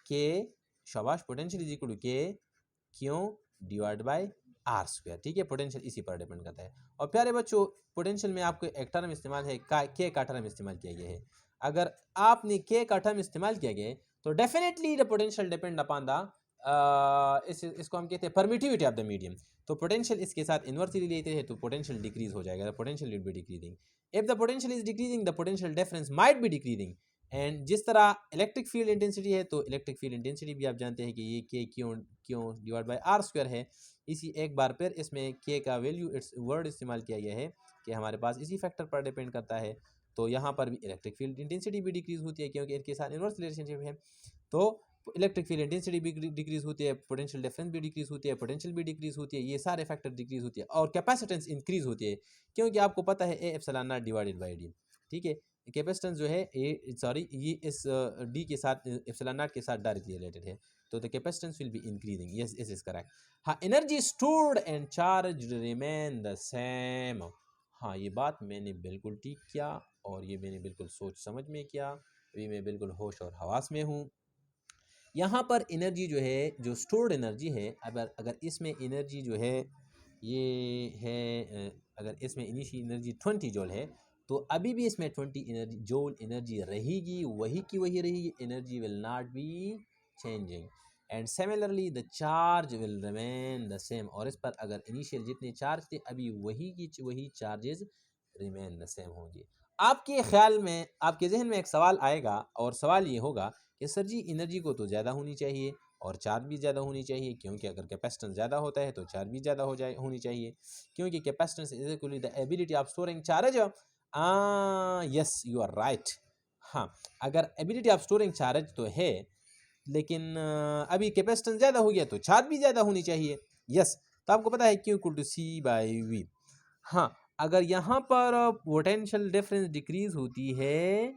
के, शाबाश, पोटेंशियल इज इक्वल टू के क्यों डिवाइड बाय आर स्क्वायर। ठीक है, पोटेंशियल इसी पर डिपेंड करता है। और प्यारे बच्चों, पोटेंशियल में आपको एक टर्म इस्तेमाल है के का टर्म इस्तेमाल किया गया है। अगर आपने के का टर्म इस्तेमाल किया गया तो definitely the potential depend upon the इसको हम कहते हैं परमिटिविटी ऑफ द मीडियम। तो पोटेंशियल इसके साथ इन्वर्सली लेते हैं तो पोटेंशियल डिक्रीज हो जाएगा, potential will be decreasing. If the potential is decreasing the potential difference might be decreasing. And जिस तरह इलेक्ट्रिक फील्ड इंटेंसिटी है तो इलेक्ट्रिक फील्ड इंटेंसिटी भी आप जानते हैं कि ये के क्यों क्यों डिवाइड बाय आर स्क्वायर है। इसी एक बार फिर इसमें के का वैल्यू इट्स वर्ड इस्तेमाल किया गया है कि हमारे पास इसी फैक्टर पर डिपेंड करता है। तो यहाँ पर भी इलेक्ट्रिक फील्ड इंटेंसिटी भी डिक्रीज होती है क्योंकि इनके साथ इन्वर्स रिलेशनशिप है। तो इलेक्ट्रिक फील्ड इंटेंसिटी भी डिक्रीज होती है, पोटेंशियल डिफरेंस भी डिक्रीज होती है, पोटेंशियल भी डिक्रीज होती है, ये सारे फैक्टर डिक्रीज होती है और कैपेसिटेंस इंक्रीज होती है क्योंकि आपको पता है A epsilon naught divided by D. ठीक है, कैपेसिटेंस जो है ये इस डी के साथ एप्सिलॉन नॉट के साथ डायरेक्टली रिलेटेड है। तो the capacitance will be increasing. Yes, this is correct. हाँ, energy stored and charge remain the same. हाँ, ये बात मैंने बिल्कुल ठीक किया और ये मैंने बिल्कुल सोच समझ में किया। अभी मैं बिल्कुल होश और हवास में हूँ। यहाँ पर एनर्जी जो है, जो स्टोर्ड एनर्जी है, अगर इसमें एनर्जी जो है ये है, अगर इसमें इनिशियल एनर्जी 20 जूल है तो अभी भी इसमें 20 जूल एनर्जी रहेगी, वही की वही रहेगी। Energy will not be changing and similarly the charge will remain the same. और इस पर अगर इनिशियल जितने चार्ज थे अभी वही की वही चार्जेस रिमेन द सेम होंगे। आपके ख्याल में, आपके जहन में एक सवाल आएगा और सवाल ये होगा कि सर जी एनर्जी को तो ज़्यादा होनी चाहिए और चार्ज भी ज़्यादा होनी चाहिए, क्योंकि अगर कैपेसिटेंस ज़्यादा होता है तो चार्ज भी ज़्यादा होनी चाहिए, क्योंकि capacitance is equally the ability of storing charge. Yes, you are right. हाँ, अगर एबिलिटी ऑफ स्टोरिंग चार्ज तो है लेकिन अभी कैपेसिटेंस ज़्यादा हो गया तो चार्ज भी ज़्यादा होनी चाहिए। यस, तो आपको पता है Q equal to C by V. हाँ, अगर यहाँ पर पोटेंशियल डिफरेंस डिक्रीज होती है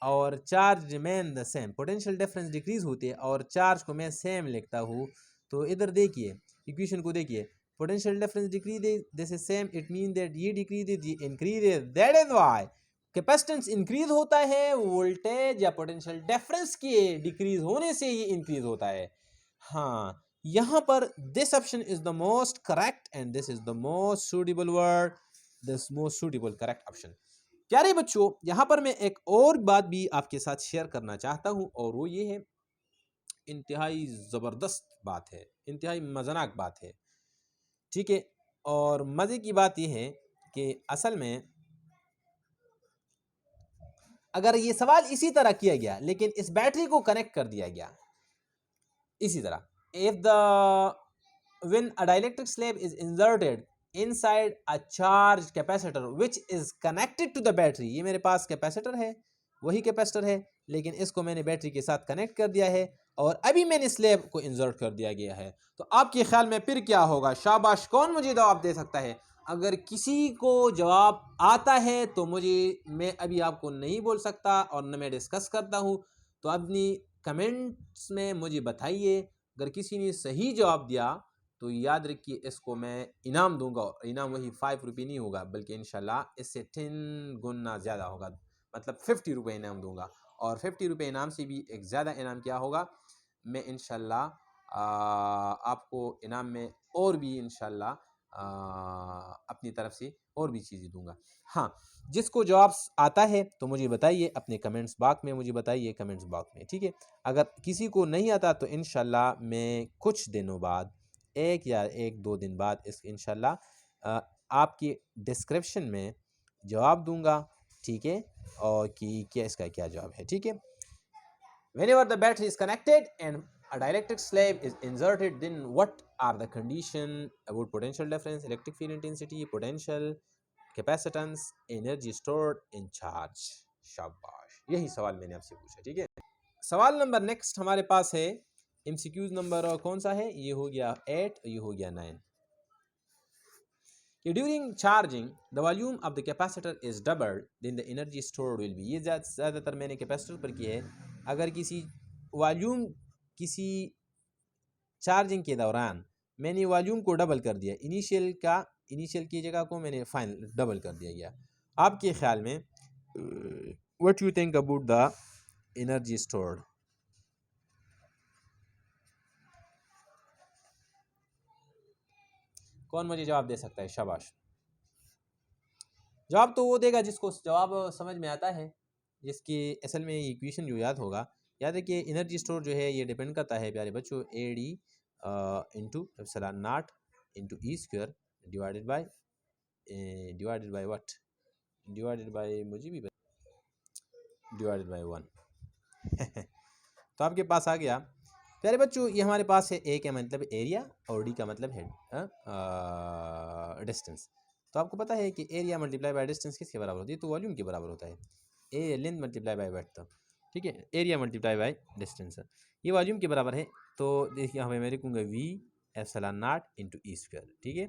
और charge remain the same, potential difference decrease होती है और चार्ज को मैं सेम लिखता हूँ, तो इधर देखिए इक्वेशन को देखिए, potential difference decrease this is same, it mean that ये डिक्रीज ये increase, that is why capacitance increase होता है वोल्टेज या पोटेंशियल डिफरेंस के डिक्रीज होने से ये इंक्रीज होता है। हाँ, यहाँ पर this option is the most correct and this is the most suitable word, this most suitable correct option. प्यारे बच्चों, यहाँ पर मैं एक और बात भी आपके साथ शेयर करना चाहता हूँ और वो ये है, इंतहाई ज़बरदस्त बात है, इंतहाई मज़ाक बात है। ठीक है, और मज़े की बात यह है कि असल में अगर ये सवाल इसी तरह किया गया लेकिन इस बैटरी को कनेक्ट कर दिया गया इसी तरह, if the when a dielectric slab is inserted inside a charged capacitor which is connected to the battery, ये मेरे पास कैपेसिटर है, वही कैपेसिटर है लेकिन इसको मैंने बैटरी के साथ कनेक्ट कर दिया है और अभी मैंने स्लेब को इंसर्ट कर दिया गया है, तो आपके ख्याल में फिर क्या होगा? शाबाश, कौन मुझे जवाब दे सकता है? अगर किसी को जवाब आता है तो मुझे, मैं अभी आपको नहीं बोल सकता और न मैं डिस्कस करता हूँ, तो अपनी कमेंट्स में मुझे बताइए। अगर किसी ने सही जवाब दिया तो याद रखिए इसको मैं इनाम दूंगा, और इनाम वही 5 रुपये नहीं होगा बल्कि इंशाल्लाह इससे 10 गुना ज़्यादा होगा, मतलब 50 रुपये इनाम दूंगा। और 50 रुपये इनाम से भी एक ज़्यादा इनाम क्या होगा, मैं इंशाल्लाह आपको इनाम में और भी इंशाल्लाह अपनी तरफ से और भी चीज़ें दूंगा। हाँ, जिसको जवाब आता है तो मुझे बताइए अपने कमेंट्स बॉक्स में, मुझे बताइए कमेंट्स बॉक्स में, ठीक है। अगर किसी को नहीं आता तो इंशाल्लाह मैं कुछ दिनों बाद, एक या एक दो दिन बाद इस इंशाल्लाह आपकी डिस्क्रिप्शन में जवाब दूंगा, ठीक है, और कि क्या इसका क्या जवाब है, ठीक है। Whenever the battery is connected and a dielectric slab is inserted, then what are the condition about potential difference, electric field intensity, potential, capacitance, energy stored in charge? शाबाश, यही सवाल मैंने आपसे पूछा, ठीक है। सवाल नंबर नेक्स्ट हमारे पास है, एमसीक्यूज नंबर कौन सा है, ये हो गया 8, ये हो गया 9। During charging the volume of the capacitor is doubled, then the energy stored will be, ये ज़्यादातर मैंने कैपेसिटर पर की है। अगर किसी वॉल्यूम, किसी चार्जिंग के दौरान मैंने वॉल्यूम को डबल कर दिया, इनिशियल की जगह को मैंने फाइनल डबल कर दिया गया, आपके ख्याल में what you think about the energy stored? कौन मुझे जवाब दे सकता है? शाबाश। जवाब तो वो देगा जिसको जवाब समझ में आता है, जिसकी असल में इक्वेशन जो याद होगा, याद रखिए एनर्जी स्टोर जो है ये डिपेंड करता है प्यारे बच्चों A D into epsilon naught into E square divided by what, divided by मुझे भी डिवाइडेड बाय 1 तो आपके पास आ गया प्यारे बच्चों। ये हमारे पास है ए का मतलब एरिया और डी का मतलब है डिस्टेंस। तो आपको पता है कि एरिया मल्टीप्लाई बाय डिस्टेंस किसके बराबर होती है, तो वॉल्यूम के बराबर होता है। A length multiply by width, ठीक है, एरिया मल्टीप्लाई बाय डिस्टेंस, ये वॉल्यूम के बराबर है। तो देखिए हमें मैं लिखूँगा V epsilon naught into E square, ठीक है।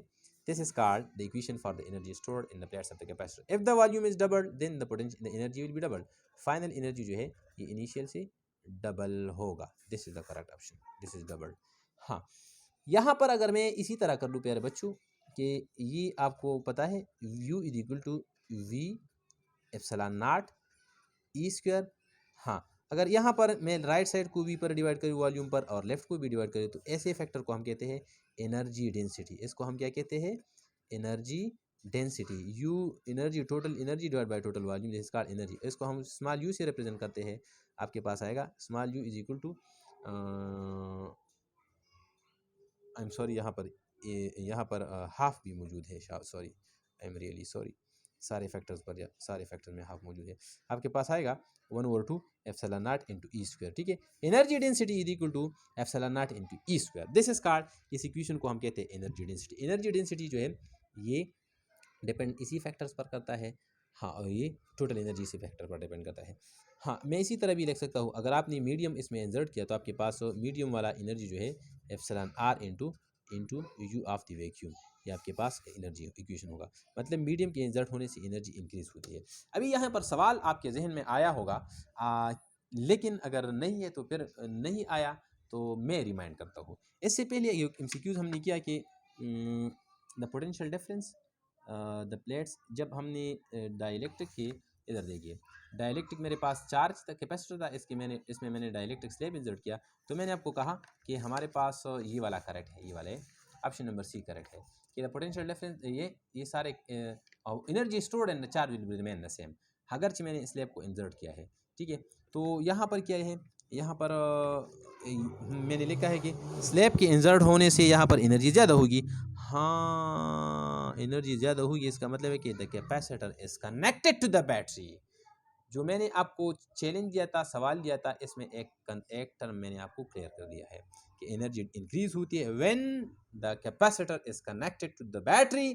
This is called the equation for the energy stored in the plates of the capacitor. If the volume is doubled then the potential the energy will be doubled. Final energy जो है ये initial से double होगा। This is the correct option, this is double. हाँ, यहाँ पर अगर मैं इसी तरह कर लूँ प्यारे बच्चों कि ये आपको पता है u is equal to V epsilon naught E square. हाँ, अगर यहाँ पर मैं राइट साइड को वी पर डिवाइड करूँ वॉल्यूम पर और लेफ्ट को भी डिवाइड करूँ तो ऐसे फैक्टर को हम कहते हैं एनर्जी डेंसिटी। इसको हम क्या कहते हैं, energy density. You energy, total energy divide by total volume, this is called energy. इसको हम स्मॉल यू से रिप्रेजेंट करते हैं। आपके पास आएगा small U is equal to I am sorry, यहाँ पर हाफ भी मौजूद है, sorry I am really sorry, सारे फैक्टर्स पर या सारे फैक्टर में हाफ मौजूद है। आपके पास आएगा 1/2 epsilon naught into E square, ठीक है। Energy density is equal to epsilon naught into E square, this is called, इस इक्वेशन को हम कहते हैं एनर्जी डेंसिटी। एनर्जी डेंसिटी जो है ये डिपेंड इसी फैक्टर्स पर करता है। हाँ, और ये टोटल एनर्जी से फैक्टर पर डिपेंड करता है। हाँ, मैं इसी तरह भी लिख सकता हूँ, अगर आपने मीडियम इसमें इंसर्ट किया तो आपके पास मीडियम वाला एनर्जी जो है epsilon R into U of the vacuum, ये आपके पास एनर्जी इक्वेशन होगा। मतलब मीडियम के इंसर्ट होने से एनर्जी इंक्रीज होती है। अभी यहाँ पर सवाल आपके जहन में आया होगा, लेकिन अगर नहीं है तो फिर नहीं आया तो मैं रिमाइंड करता हूँ। इससे पहले एमसीक्यूज हमने किया कि the potential difference the plates, जब हमने डाइलेक्ट्रिक के, इधर देखिए डाइलेक्ट्रिक मेरे पास चार्ज था, कैपेसिटर था, इसमें मैंने डाइलेक्ट्रिक स्लैब इंसर्ट किया। तो मैंने आपको कहा कि हमारे पास ये वाला करेक्ट है, ये वाले ऑप्शन नंबर सी करेक्ट है कि द पोटेंशियल डिफरेंस, ये सारे energy stored and the charge will remain the same, अगरचे मैंने स्लैब को इंसर्ट किया है, ठीक है। तो यहाँ पर क्या है, यहाँ पर मैंने लिखा है कि स्लैब के इंसर्ट होने से यहाँ पर एनर्जी ज़्यादा होगी। हाँ, एनर्जी ज़्यादा होगी, इसका मतलब है कि the capacitor is connected to the battery. जो मैंने आपको चैलेंज दिया था, सवाल दिया था, इसमें एक टर्म मैंने आपको क्लियर कर दिया है कि एनर्जी इंक्रीज होती है when the capacitor is connected to the battery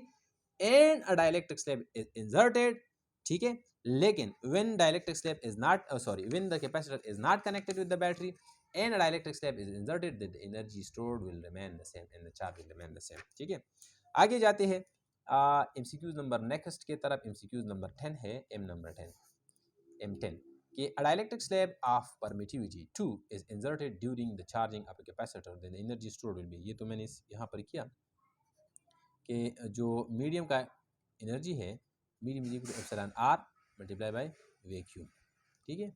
and a dielectric slab is inserted, ठीक है। लेकिन when dielectric slab is not when the capacitor is not connected with the battery and a dielectric slab is inserted, the energy stored will remain the same and the charge will remain the same, ठीक है। आगे जाते हैं MCQs number next के तरफ। MCQs number 10 है, M number 10, M10 कि a dielectric slab of permittivity 2 is inserted during the charging of a capacitor, then the energy stored will be, ये तो मैंने यहाँ पर किया कि जो मीडियम का एनर्जी है, medium is equal to epsilon R multiply by vacuum, ठीक है।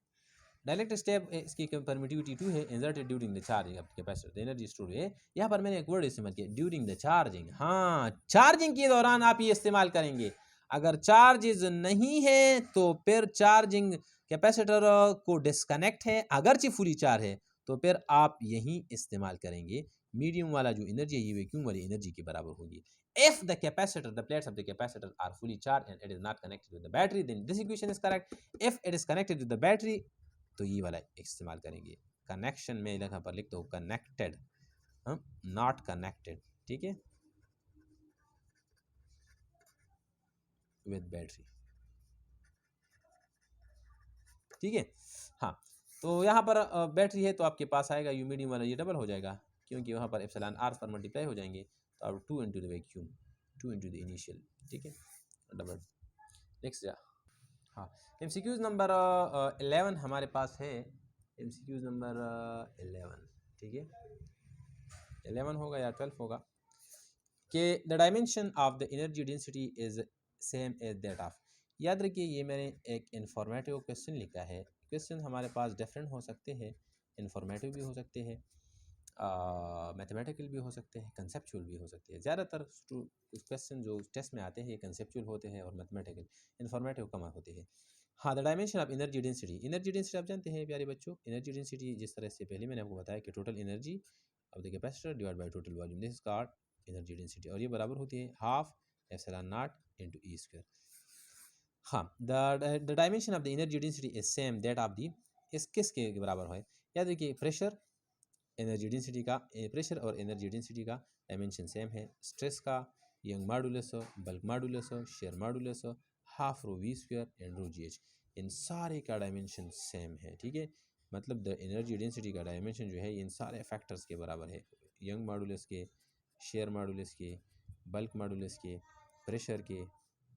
डायलेक्ट्रिक स्लैब इसकी परमिटिविटी 2 है, inserted during the charging of capacitor, the energy stored है। यहाँ पर मैंने एक वर्ड इस्तेमाल किया, ड्यूरिंग द चार्जिंग। हाँ, चार्जिंग के दौरान आप ये इस्तेमाल करेंगे। अगर चार्जेज नहीं है तो फिर चार्जिंग कैपेसिटर को डिस्कनेक्ट है, अगरचे फुली चार्ज है तो फिर आप यही इस्तेमाल करेंगे। मीडियम वाला जो एनर्जी है ये वैक्यूम वाली एनर्जी के बराबर होगी। If the capacitor, the plates of the capacitor are fully charged and it is not connected with the battery, then this equation is correct. If it is connected with the battery, तो ये वाला इस्तेमाल करेंगे। Connection में यहाँ पर लिखता हूँ कनेक्टेड, नॉट कनेक्टेड, ठीक है, विद बैटरी, ठीक है। हाँ, तो यहाँ पर बैटरी है तो आपके पास आएगा यू मीडियम वाला, ये डबल हो जाएगा क्योंकि वहाँ पर एप्सिलॉन आर पर मल्टीप्लाई हो जाएंगे, तो अब 2 into the vacuum, 2 into the initial, ठीक है, डबल। नेक्स्ट जा, हाँ, एमसीक्यूज नंबर 11 हमारे पास है। एमसीक्यूज नंबर 11, ठीक है, 11 होगा या 12 होगा कि the dimension of the energy density is same as that of. याद रखिए ये मैंने एक इन्फॉर्मेटिव क्वेश्चन लिखा है। क्वेश्चन हमारे पास डिफरेंट हो सकते हैं, इन्फॉर्मेटिव भी हो सकते हैं, मैथमेटिकल भी हो सकते हैं, कंसेप्चुअल भी हो सकते हैं। ज़्यादातर क्वेश्चन जो टेस्ट में आते हैं ये कंसेप्चुअल होते हैं और मैथमेटिकल, इन्फॉर्मेटिव कम होते हैं। हाँ, the dimension of energy density. Energy density आप जानते हैं प्यारे बच्चों, एनर्जी डेंसिटी जिस तरह से पहले मैंने आपको बताया कि total energy of the capacitor divide by total volume, this is called energy density, और ये बराबर होती है half epsilon naught into E square. हाँ, the dimension of the energy density is same that of the, इस किसके बराबर है, याद रखिए प्रेशर एनर्जी डेंसिटी का, प्रेशर और एनर्जी डेंसिटी का डायमेंशन सेम है। स्ट्रेस का यंग मॉडुलस हो, बल्क मॉडुलस हो, शेयर मॉडुलस हो, half rho V square and rho G H, इन सारे का डायमेंशन सेम है। ठीक है, मतलब द एनर्जी डेंसिटी का डायमेंशन जो है इन सारे फैक्टर्स के बराबर है, यंग मॉडुलस के, शेयर मॉडुलस के, बल्क मॉडुलस के, प्रेशर के,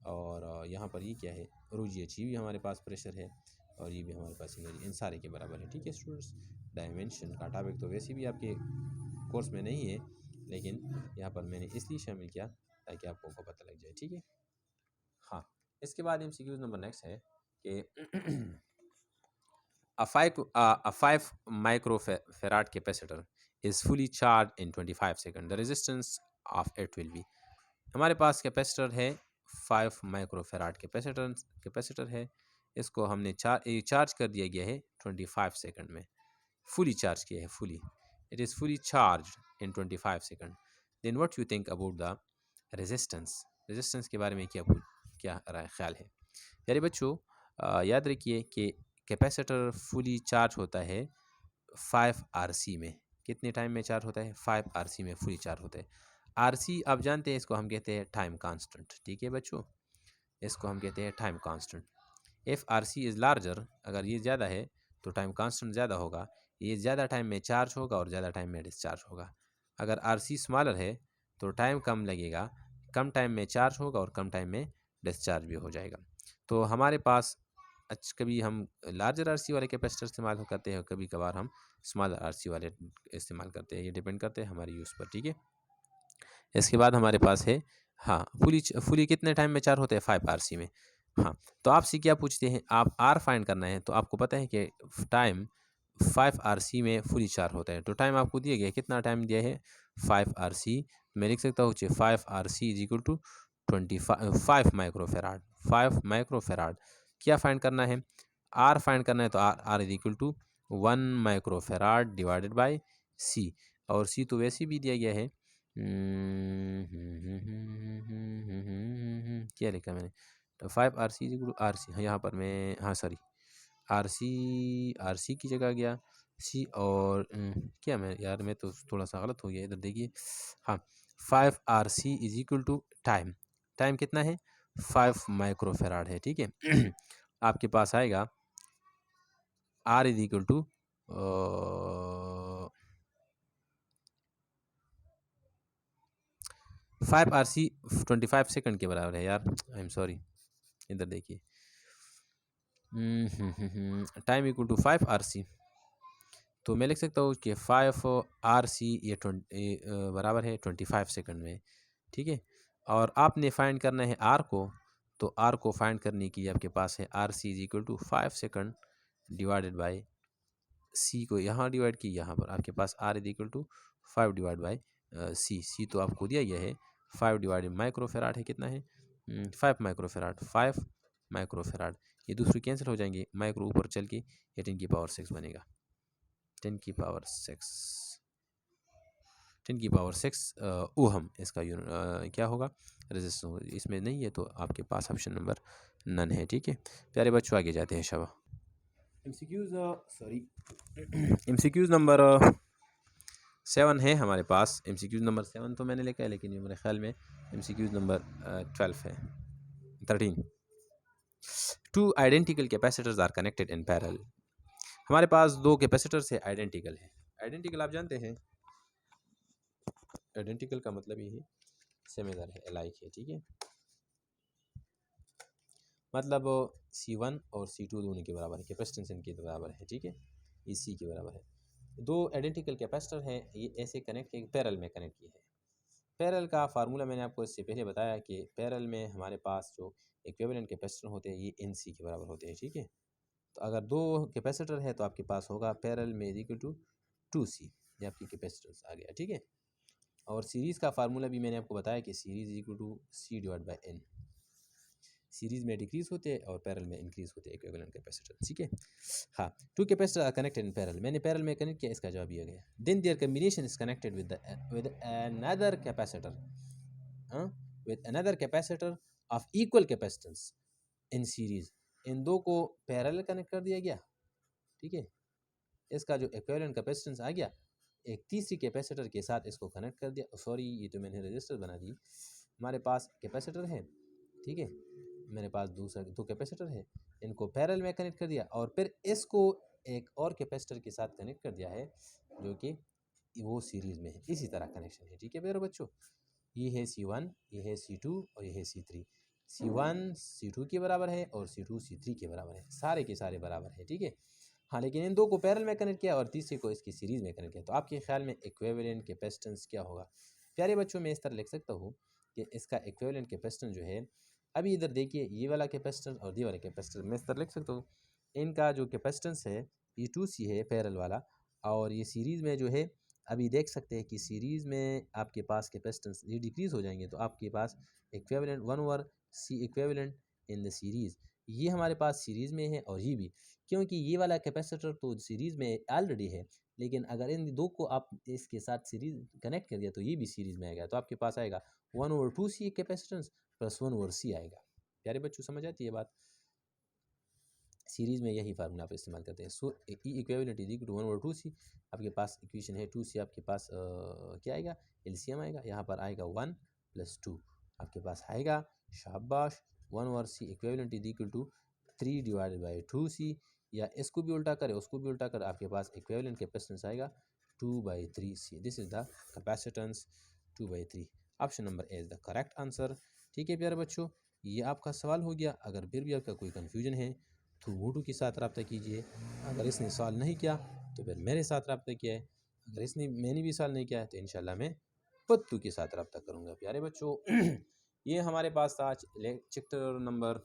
और यहाँ पर ये क्या है, रो जी एच, ये भी हमारे पास प्रेशर है और ये भी हमारे पास एनर्जी, इन सारे के बराबर है। ठीक है स्टूडेंट्स, डायमेंशन का टॉपिक तो वैसे भी आपके कोर्स में नहीं है, लेकिन यहाँ पर मैंने इसलिए शामिल किया ताकि आपको को पता लग जाए। ठीक है, हाँ, इसके बाद MCQ नंबर नेक्स्ट है कि a 5 microfarad capacitor is fully charged in 25 seconds. The resistance of it will be, हमारे पास कैपेसिटर है 5 माइक्रोफेराड कैपेसिटर है, इसको हमने चार्ज कर दिया गया है 25 सेकंड में, फुली चार्ज किया है, fully, it is fully charge in 25 second. Then what you think about the resistance के बारे में क्या ख्याल है यारे बच्चों। याद रखिए कि कैपेसिटर फुली चार्ज होता है 5 RC में, कितने टाइम में चार्ज होता है, 5 RC में फुली चार्ज होता है। RC आप जानते हैं, इसको हम कहते हैं टाइम कांस्टेंट। ठीक है बच्चों, इसको हम कहते हैं time constant. If RC is larger, अगर ये ज़्यादा है तो टाइम कांस्टेंट ज़्यादा होगा, ये ज़्यादा टाइम में चार्ज होगा और ज़्यादा टाइम में डिस्चार्ज होगा। अगर RC स्मॉलर है तो टाइम कम लगेगा, कम टाइम में चार्ज होगा और कम टाइम में डिस्चार्ज भी हो जाएगा। तो हमारे पास कभी हम लार्जर RC वाले कैपेसिटर इस्तेमाल करते हैं, कभी कभार हम स्मॉलर RC वाले इस्तेमाल करते हैं, ये डिपेंड करते हैं हमारे यूज़ पर। ठीक है, इसके बाद हमारे पास है, हाँ, फुली कितने टाइम में चार्ज होते हैं, 5 RC में। हाँ, तो आपसे क्या पूछते हैं, आप R फाइंड करना है, तो आपको पता है कि टाइम 5 RC में फुली चार्ज होता है, तो टाइम आपको दिया गया है, कितना टाइम दिया है 5 RC, मैं लिख सकता हूँ 5 RC is equal to 5 microfarad, 5 microfarad. क्या फाइंड करना है, R फाइंड करना है, तो R is equal to 1 microfarad divided by C, और C तो वैसे भी दिया गया है, क्या लिखा मैंने, तो 5 RC is equal to RC, हाँ यहाँ पर मैं, हाँ सॉरी, RC की जगह गया C, और क्या मैं यार, मैं तो थोड़ा सा गलत हो गया इधर, देखिए, हाँ, 5 RC is equal to time, time कितना है 5 माइक्रोफेराड है। ठीक है आपके पास आएगा R is equal to 5 RC 25 second के बराबर है यार, आई एम सॉरी, इधर देखिए, टाइम इक्वल टू 5 RC, तो मैं लिख सकता हूँ कि 5 RC ये बराबर है 25 सेकंड में। ठीक है, और आपने फाइंड करना है R को, तो R को फाइंड करने के लिए आपके पास है RC is equal to 5 second divided by C को यहाँ डिवाइड की, यहाँ पर आपके पास R is equal to 5 divide by C तो आपको दिया गया है 5 डिवाइडेड माइक्रोफेराड है, कितना है 5 माइक्रोफेराड, 5 माइक्रोफेराड, ये दूसरे कैंसिल हो जाएंगे, माइक्रो ऊपर चल के ये 10 की पावर 6 बनेगा, 10 की पावर 6, 10 की पावर 6 ओहम इसका क्या होगा, रेजिस्टेंस, इसमें नहीं है तो आपके पास ऑप्शन नंबर नन है। ठीक है प्यारे बच्चों, आगे जाते हैं शबा MCQs नंबर 7 है हमारे पास। MCQs नंबर 7 तो मैंने लिखा है, लेकिन ये मेरे ख्याल में MCQs नंबर 12 है, 13। 2 identical capacitors are connected in parallel, हमारे पास दो कैपेसिटर्स है आइडेंटिकल है। आइडेंटिकल आप जानते हैं, आइडेंटिकल का मतलब ये है सिमिलर है, अलाइक है। ठीक है, मतलब C1 और C2 दोनों के बराबर है, कैपेसिटेंस इनके बराबर है। ठीक है, ये C के बराबर है। दो आइडेंटिकल कैपेसिटर हैं, ये ऐसे कनेक्ट किए, पैरेलल में कनेक्ट किए हैं। पैरेलल का फार्मूला मैंने आपको इससे पहले बताया कि पैरेलल में हमारे पास जो इक्विवेलेंट कैपेसिटर होते हैं ये NC के बराबर होते हैं। ठीक है, तो अगर दो कैपेसिटर है तो आपके पास होगा पैरेलल में इक्वल टू 2C, ये आपकी कैपेसिटर्स आ गया। ठीक है, और सीरीज़ का फार्मूला भी मैंने आपको बताया कि series equal to C divide by N। Series में डिक्रीज़ होते हैं और पैरेलल में इंक्रीज़ होते हैं इक्विवेलेंट कैपेसिटेंस, ठीक है। हाँ, two capacitor are connected in parallel, मैंने पैरेलल में कनेक्ट किया, इसका जवाब ये गया। Then their combination is connected with another capacitor, with another capacitor of equal capacitance in series, इन दो को पैरेलल कनेक्ट कर दिया गया, ठीक है। इसका जो इक्विवेलेंट कैपेसिटेंस आ गया, एक तीसरी कैपेसिटर के साथ इसको कनेक्ट कर दिया। सॉरी, ये तो मैंने रजिस्टर बना दी। हमारे पास कैपेसिटर है, ठीक है, मेरे पास दूसरा दो कैपेसिटर है, इनको पैरेलल में कनेक्ट कर दिया और फिर इसको एक और कैपेसिटर के साथ कनेक्ट कर दिया है जो कि वो सीरीज़ में है। इसी तरह कनेक्शन है, ठीक है प्यारे बच्चों। ये है C1, ये है C2 और ये है C3। C1 C2 के बराबर है और C2 C3 के बराबर है, सारे के सारे बराबर है, ठीक है। हाँ, लेकिन इन दो को पैरेलल में कनेक्ट किया और तीसरे को इसकी सीरीज़ में कनेक्ट किया, तो आपके ख्याल में इक्विवेलेंट कैपेसिटेंस क्या होगा? प्यारे बच्चों, मैं इस तरह लिख सकता हूँ कि इसका इक्विवेलेंट कैपेसिटेंस जो है, अभी इधर देखिए ये वाला कैपेसिटेंस और ये वाला कैपेसिटेंस, मैं इस तरह लिख सकता हूँ, इनका जो कैपेसिटेंस है ये 2C है पैरेलल वाला, और ये सीरीज़ में जो है अभी देख सकते हैं कि सीरीज़ में आपके पास कैपेसिटेंस ये डिक्रीज़ हो जाएंगे, तो आपके पास equivalent 1/C equivalent in the series, ये हमारे पास सीरीज़ में है और ये भी, क्योंकि ये वाला कैपेसिटर तो सीरीज़ में ऑलरेडी है, लेकिन अगर इन दो को आप इसके साथ सीरीज़ कनेक्ट कर दिया तो ये भी सीरीज़ में आएगा, तो आपके पास आएगा 1/2C कैपेसिटेंस प्लस 1/C आएगा। प्यारे बच्चों, समझ आती है बात? सीरीज़ में यही फार्मूला आप इस्तेमाल करते हैं। So E equivalent is equal to 1/2C, आपके पास इक्वेशन है 2C, आपके पास क्या आएगा, एलसीएम आएगा, यहाँ पर आएगा 1 + 2, आपके पास आएगा, शाबाश, 1/C equivalent is equal to 3/2C, या इसको भी उल्टा करें उसको भी उल्टा कर, आपके पास इक्विवेलेंट कैपेसिटेंस आएगा 2/3C। This is the capacitance 2/3। Option number A is the correct answer, ठीक है प्यारे बच्चों। ये आपका सवाल हो गया। अगर फिर भी आपका कोई कन्फ्यूजन है तो मोटू के साथ रब्ता कीजिए, अगर इसने सवाल नहीं किया तो फिर मेरे साथ रब्ता किया है, अगर मैंने भी सवाल नहीं किया है तो इंशाल्लाह मैं पत्तू के साथ रब्ता करूँगा प्यारे बच्चों। ये हमारे पास था chapter number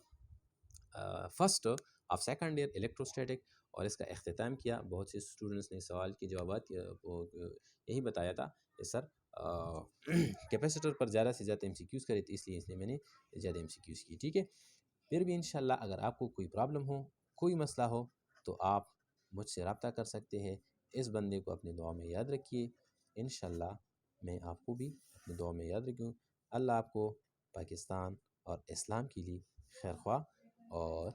first of second year electrostatic, और इसका अख्ताम किया। बहुत से स्टूडेंट्स ने सवाल के जवाब यही बताया था कि सर कैपेसिटर पर ज़्यादा से ज़्यादा MCQs करे, तो इसलिए मैंने ज़्यादा MCQs की, ठीक है। फिर भी इंशाल्लाह अगर आपको कोई प्रॉब्लम हो, कोई मसला हो, तो आप मुझसे रब्ता कर सकते हैं। इस बंदे को अपनी दुआ में याद रखिए, इंशाल्लाह मैं आपको भी अपनी दुआ में याद रखूँ। अल्लाह आपको पाकिस्तान और इस्लाम के लिए खैर ख्वाह और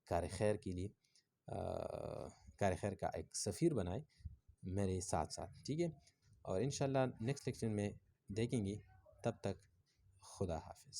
कार खैर के लिए कार खैर का एक सफ़ीर बनाए मेरे साथ साथ, ठीक है। और इंशाल्लाह नेक्स्ट लेक्चर में देखेंगे, तब तक खुदा हाफिज़।